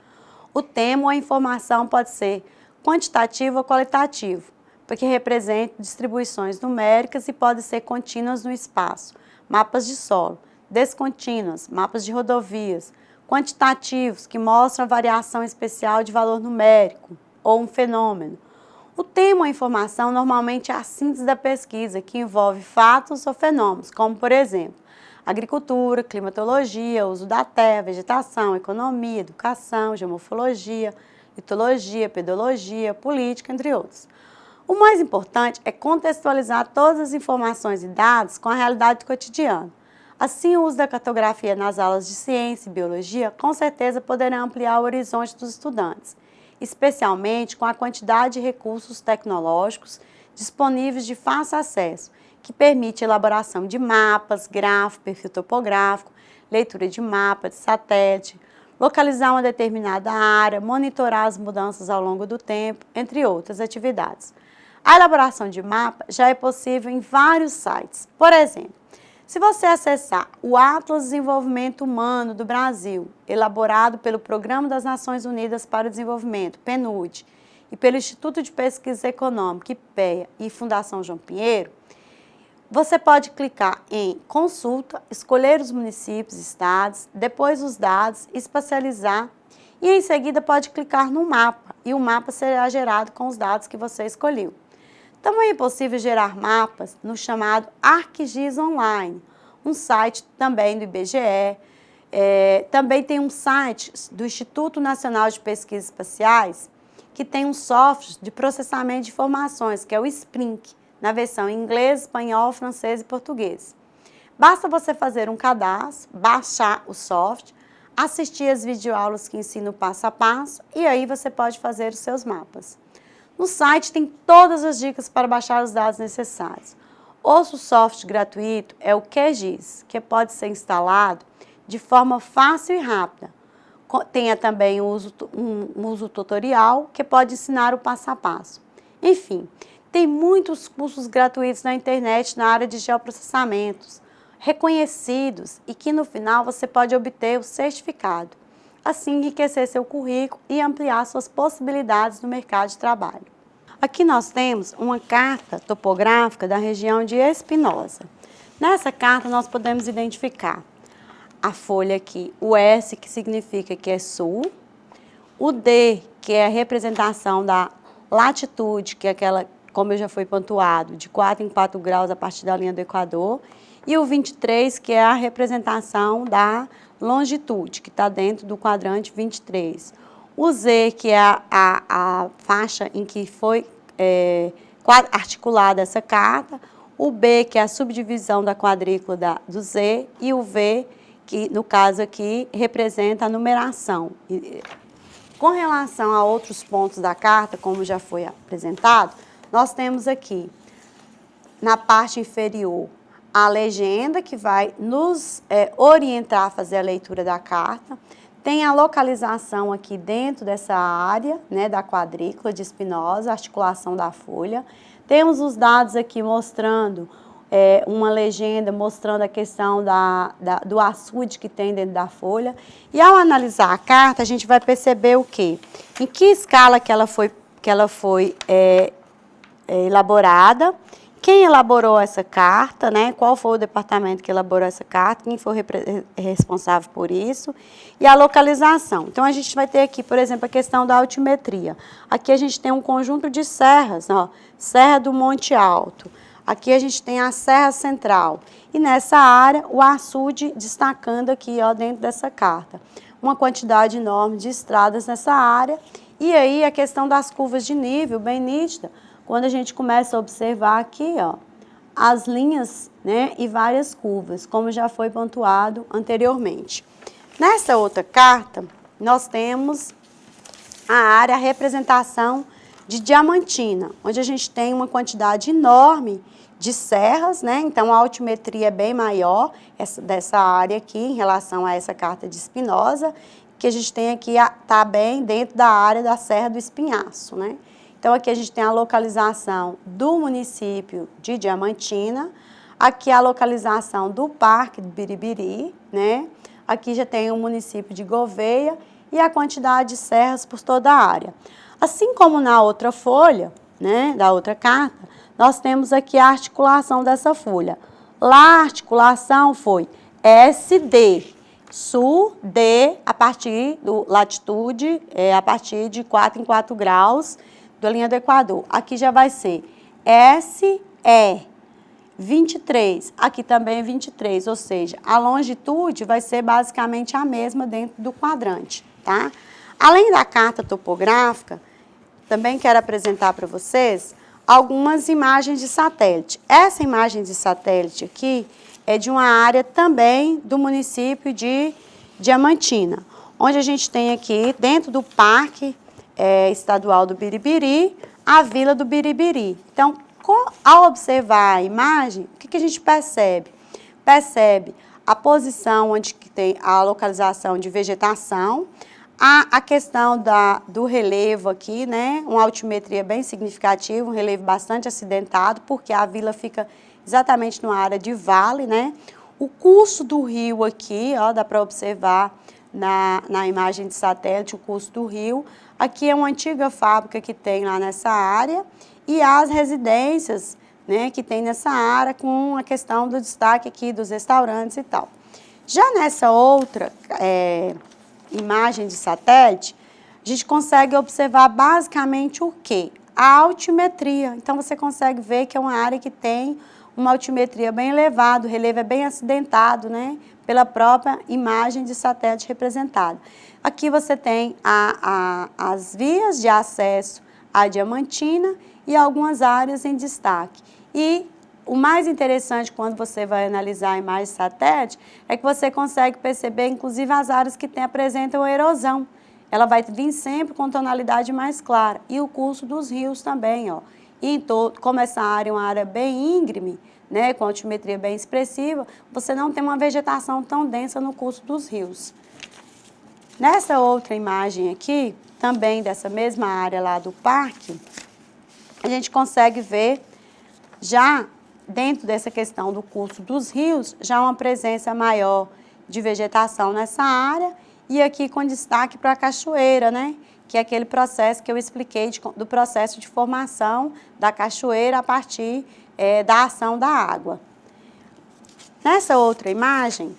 O tema ou a informação pode ser quantitativo ou qualitativo, porque representa distribuições numéricas e podem ser contínuas no espaço, mapas de solo, descontínuas, mapas de rodovias, quantitativos, que mostram a variação especial de valor numérico ou um fenômeno. O tema ou informação normalmente é a síntese da pesquisa, que envolve fatos ou fenômenos, como, por exemplo, agricultura, climatologia, uso da terra, vegetação, economia, educação, geomorfologia, litologia, pedologia, política, entre outros. O mais importante é contextualizar todas as informações e dados com a realidade cotidiana. Assim, o uso da cartografia nas aulas de ciência e biologia com certeza poderá ampliar o horizonte dos estudantes, especialmente com a quantidade de recursos tecnológicos disponíveis de fácil acesso, que permite a elaboração de mapas, gráfico, perfil topográfico, leitura de mapa, de satélite, localizar uma determinada área, monitorar as mudanças ao longo do tempo, entre outras atividades. A elaboração de mapa já é possível em vários sites. Por exemplo, se você acessar o Atlas de Desenvolvimento Humano do Brasil, elaborado pelo Programa das Nações Unidas para o Desenvolvimento, PNUD, e pelo Instituto de Pesquisa Econômica, IPEA, e Fundação João Pinheiro, você pode clicar em Consulta, escolher os municípios e estados, depois os dados, espacializar e em seguida pode clicar no mapa e o mapa será gerado com os dados que você escolheu. Também é possível gerar mapas no chamado ArcGIS Online, um site também do IBGE. Também tem um site do Instituto Nacional de Pesquisas Espaciais, que tem um software de processamento de informações, que é o Sprink, na versão em inglês, espanhol, francês e português. Basta você fazer um cadastro, baixar o software, assistir as videoaulas que ensinam o passo a passo e aí você pode fazer os seus mapas. No site tem todas as dicas para baixar os dados necessários. Outro software gratuito é o QGIS, que pode ser instalado de forma fácil e rápida. Tenha também um uso tutorial, que pode ensinar o passo a passo. Enfim, tem muitos cursos gratuitos na internet na área de geoprocessamentos, reconhecidos e que no final você pode obter o certificado. Assim, enriquecer seu currículo e ampliar suas possibilidades no mercado de trabalho. Aqui nós temos uma carta topográfica da região de Espinosa. Nessa carta nós podemos identificar a folha aqui, o S, que significa que é sul, o D, que é a representação da latitude, que é aquela, como eu já foi pontuado, de 4 em 4 graus a partir da linha do Equador, e o 23, que é a representação da longitude, que está dentro do quadrante 23. O Z, que é a faixa em que foi articulada essa carta. O B, que é a subdivisão da quadrícula do Z. E o V, que no caso aqui representa a numeração. Com relação a outros pontos da carta, como já foi apresentado, nós temos aqui, na parte inferior, a legenda que vai nos orientar a fazer a leitura da carta. Tem a localização aqui dentro dessa área, né, da quadrícula de Espinosa, articulação da folha. Temos os dados aqui mostrando uma legenda, mostrando a questão do açude que tem dentro da folha. E ao analisar a carta, a gente vai perceber o quê? Em que escala que ela foi elaborada, quem elaborou essa carta, né? Qual foi o departamento que elaborou essa carta, quem foi responsável por isso, e a localização. Então, a gente vai ter aqui, por exemplo, a questão da altimetria. Aqui a gente tem um conjunto de serras, ó, Serra do Monte Alto. Aqui a gente tem a Serra Central. E nessa área, o açude destacando aqui, ó, dentro dessa carta. Uma quantidade enorme de estradas nessa área. E aí, a questão das curvas de nível, bem nítida, quando a gente começa a observar aqui, ó, as linhas, né, e várias curvas, como já foi pontuado anteriormente. Nessa outra carta, nós temos a área, a representação de Diamantina, onde a gente tem uma quantidade enorme de serras, né? Então a altimetria é bem maior dessa área aqui em relação a essa carta de Espinosa, que a gente tem aqui, tá bem dentro da área da Serra do Espinhaço, né? Então, aqui a gente tem a localização do município de Diamantina, aqui a localização do Parque do Biribiri, né? Aqui já tem o município de Gouveia e a quantidade de serras por toda a área. Assim como na outra folha, né, da outra carta, nós temos aqui a articulação dessa folha. Lá a articulação foi SD, Sul, D, a partir do latitude, a partir de 4 em 4 graus, da linha do Equador. Aqui já vai ser SE 23, aqui também é 23, ou seja, a longitude vai ser basicamente a mesma dentro do quadrante, tá? Além da carta topográfica, também quero apresentar para vocês algumas imagens de satélite. Essa imagem de satélite aqui é de uma área também do município de Diamantina, onde a gente tem aqui, dentro do Parque Estadual do Biribiri, a Vila do Biribiri. Então, ao observar a imagem, o que a gente percebe? Percebe a posição onde que tem a localização de vegetação, a questão do relevo aqui, né? Uma altimetria bem significativa, um relevo bastante acidentado, porque a vila fica exatamente numa área de vale, né? O curso do rio aqui, ó, dá para observar na imagem de satélite o curso do rio. Aqui é uma antiga fábrica que tem lá nessa área e as residências, né, que tem nessa área com a questão do destaque aqui dos restaurantes e tal. Já nessa outra imagem de satélite, a gente consegue observar basicamente o quê? A altimetria. Então, você consegue ver que é uma área que tem uma altimetria bem elevada, o relevo é bem acidentado, né? Pela própria imagem de satélite representada. Aqui você tem as vias de acesso à Diamantina e algumas áreas em destaque. E o mais interessante quando você vai analisar a imagem de satélite é que você consegue perceber, inclusive, as áreas que apresentam erosão. Ela vai vir sempre com tonalidade mais clara. E o curso dos rios também, ó. E como essa área é uma área bem íngreme, né, com altimetria bem expressiva, você não tem uma vegetação tão densa no curso dos rios. Nessa outra imagem aqui, também dessa mesma área lá do parque, a gente consegue ver já dentro dessa questão do curso dos rios, já uma presença maior de vegetação nessa área e aqui com destaque para a cachoeira, né? Que é aquele processo que eu expliquei do processo de formação da cachoeira a partir da ação da água. Nessa outra imagem,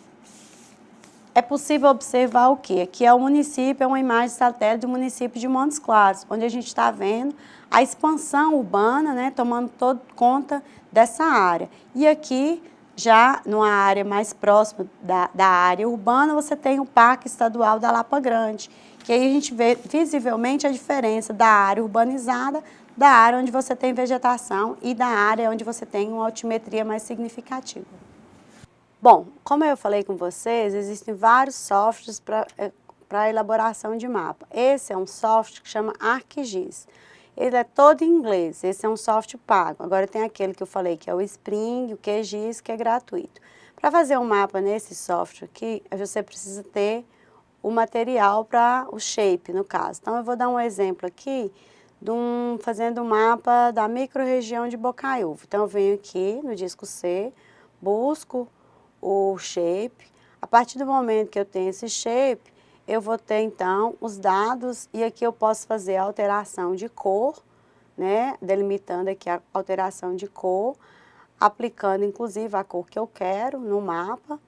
é possível observar o quê? Aqui é o município, é uma imagem satélite do município de Montes Claros, onde a gente está vendo a expansão urbana, né, tomando conta dessa área. E aqui, já numa área mais próxima da área urbana, você tem o Parque Estadual da Lapa Grande, que aí a gente vê visivelmente a diferença da área urbanizada, da área onde você tem vegetação e da área onde você tem uma altimetria mais significativa. Bom, como eu falei com vocês, existem vários softwares para elaboração de mapa. Esse é um software que chama ArcGIS. Ele é todo em inglês, esse é um software pago. Agora tem aquele que eu falei que é o Spring, o QGIS, que é gratuito. Para fazer um mapa nesse software aqui, você precisa ter o material para o shape, no caso. Então, eu vou dar um exemplo aqui fazendo um mapa da microrregião de Bocaiúva. Então, eu venho aqui no disco C, busco o shape. A partir do momento que eu tenho esse shape, eu vou ter, então, os dados e aqui eu posso fazer a alteração de cor, né, delimitando aqui a alteração de cor, aplicando inclusive a cor que eu quero no mapa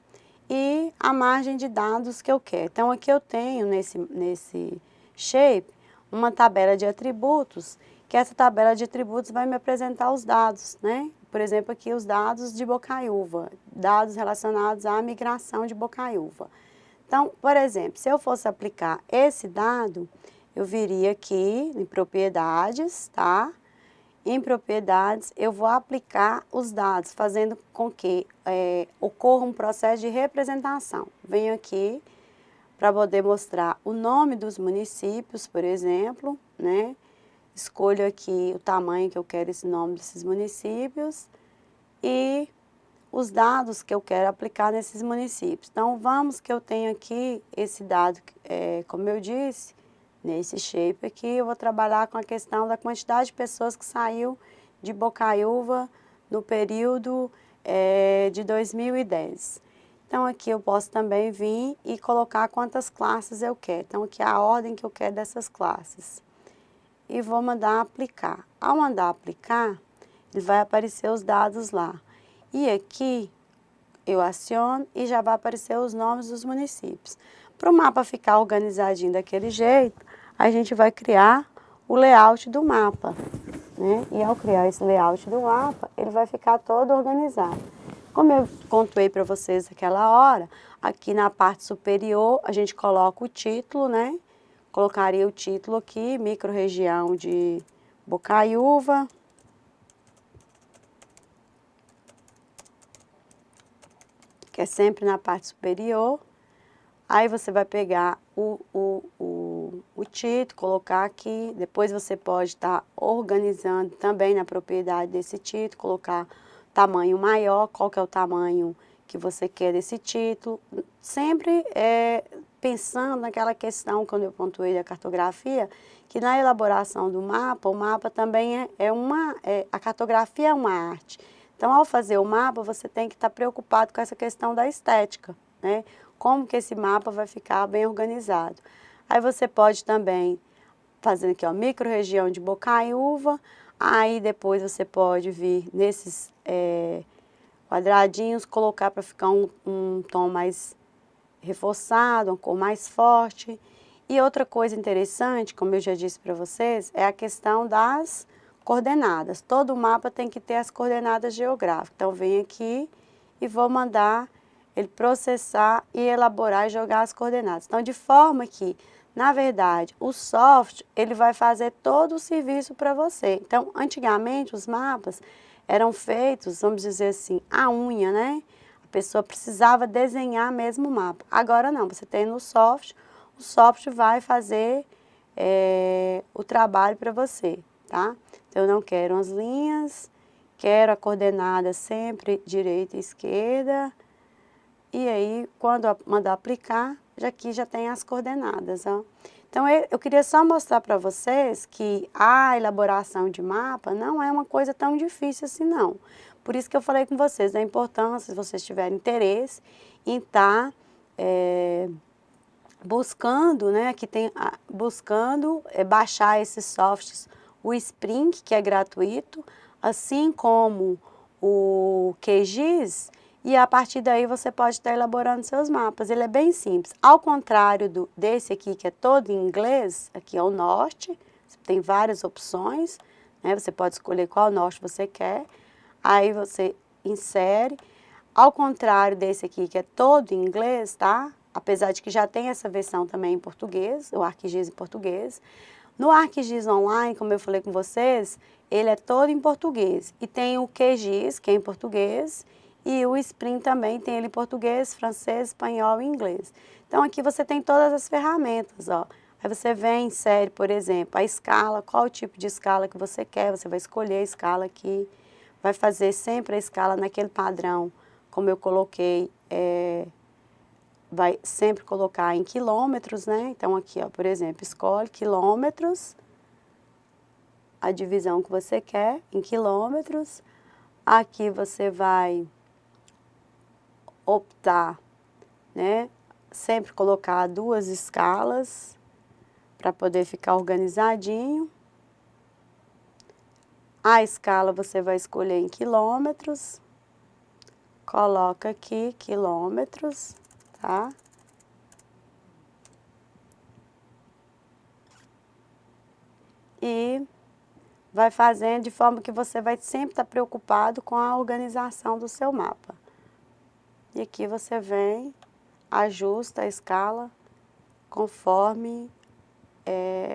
e a margem de dados que eu quero. Então aqui eu tenho nesse shape uma tabela de atributos, que essa tabela de atributos vai me apresentar os dados, né? Por exemplo, aqui os dados de Bocaiúva, dados relacionados à migração de Bocaiúva. Então, por exemplo, se eu fosse aplicar esse dado, eu viria aqui em propriedades, tá? Em propriedades, eu vou aplicar os dados, fazendo com que ocorra um processo de representação. Venho aqui para poder mostrar o nome dos municípios, por exemplo, né? Escolho aqui o tamanho que eu quero esse nome desses municípios e os dados que eu quero aplicar nesses municípios. Então, vamos que eu tenho aqui esse dado, como eu disse, nesse shape aqui, eu vou trabalhar com a questão da quantidade de pessoas que saiu de Bocaiúva no período de 2010. Então, aqui eu posso também vir e colocar quantas classes eu quero. Então, aqui é a ordem que eu quero dessas classes. E vou mandar aplicar. Ao mandar aplicar, ele vai aparecer os dados lá. E aqui eu aciono e já vai aparecer os nomes dos municípios. Para o mapa ficar organizadinho daquele jeito, a gente vai criar o layout do mapa, né? E ao criar esse layout do mapa, ele vai ficar todo organizado. Como eu contei para vocês naquela hora, aqui na parte superior a gente coloca o título, né? Colocaria o título aqui, microrregião de Bocaiúva. Que é sempre na parte superior. Aí você vai pegar o título, colocar aqui. Depois você pode estar organizando também na propriedade desse título, colocar tamanho maior, qual que é o tamanho que você quer desse título. Sempre pensando naquela questão, quando eu pontuei da cartografia, que na elaboração do mapa, o mapa também a cartografia é uma arte. Então, ao fazer o mapa, você tem que estar preocupado com essa questão da estética, né? Como que esse mapa vai ficar bem organizado. Aí você pode também, fazendo aqui, ó, microrregião de Bocaiúva, aí depois você pode vir nesses quadradinhos, colocar para ficar um tom mais reforçado, uma cor mais forte. E outra coisa interessante, como eu já disse para vocês, é a questão das coordenadas. Todo mapa tem que ter as coordenadas geográficas. Então, venho aqui e vou mandar ele processar e elaborar e jogar as coordenadas. Então, de forma que, na verdade, o software, ele vai fazer todo o serviço para você. Então, antigamente, os mapas eram feitos, vamos dizer assim, à unha, né? A pessoa precisava desenhar mesmo o mapa. Agora não, você tem no software, o software vai fazer o trabalho para você, tá? Então, eu não quero as linhas, quero a coordenada sempre direita e esquerda. E aí, quando mandar aplicar, aqui já tem as coordenadas, ó. Então, eu queria só mostrar para vocês que a elaboração de mapa não é uma coisa tão difícil assim, não. Por isso que eu falei com vocês da importância, se vocês tiverem interesse, em estar buscando, né, buscando baixar esses softwares, o Spring, que é gratuito, assim como o QGIS, e a partir daí você pode estar elaborando seus mapas. Ele é bem simples. Ao contrário desse aqui, que é todo em inglês, aqui é o norte, tem várias opções, né? Você pode escolher qual norte você quer, aí você insere. Ao contrário desse aqui, que é todo em inglês, tá? Apesar de que já tem essa versão também em português, o ArcGIS em português. No ArcGIS Online, como eu falei com vocês, ele é todo em português. E tem o QGIS, que é em português, e o Spring também tem ele em português, francês, espanhol e inglês. Então, aqui você tem todas as ferramentas, ó. Aí você vem, insere, por exemplo, a escala, qual o tipo de escala que você quer, você vai escolher a escala aqui, vai fazer sempre a escala naquele padrão, como eu coloquei, vai sempre colocar em quilômetros, né? Então, aqui, ó, por exemplo, escolhe quilômetros, a divisão que você quer em quilômetros. Aqui você vai optar, né? Sempre colocar duas escalas para poder ficar organizadinho. A escala você vai escolher em quilômetros, coloca aqui quilômetros, tá? E vai fazendo de forma que você vai sempre estar preocupado com a organização do seu mapa. E aqui você vem, ajusta a escala conforme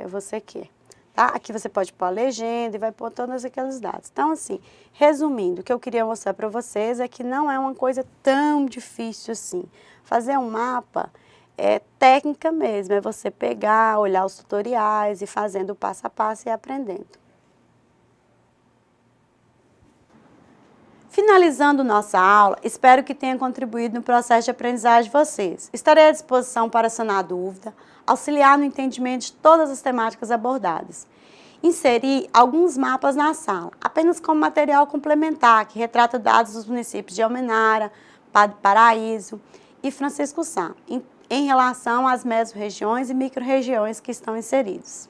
você quer. Tá? Aqui você pode pôr a legenda e vai pôr todos aqueles dados. Então, assim, resumindo, o que eu queria mostrar para vocês é que não é uma coisa tão difícil assim. Fazer um mapa é técnica mesmo, é você pegar, olhar os tutoriais e fazendo passo a passo e aprendendo. Finalizando nossa aula, espero que tenha contribuído no processo de aprendizagem de vocês. Estarei à disposição para sanar dúvida, auxiliar no entendimento de todas as temáticas abordadas. Inseri alguns mapas na sala, apenas como material complementar, que retrata dados dos municípios de Almenara, Padre Paraíso e Francisco Sá, em relação às mesorregiões e microrregiões que estão inseridos.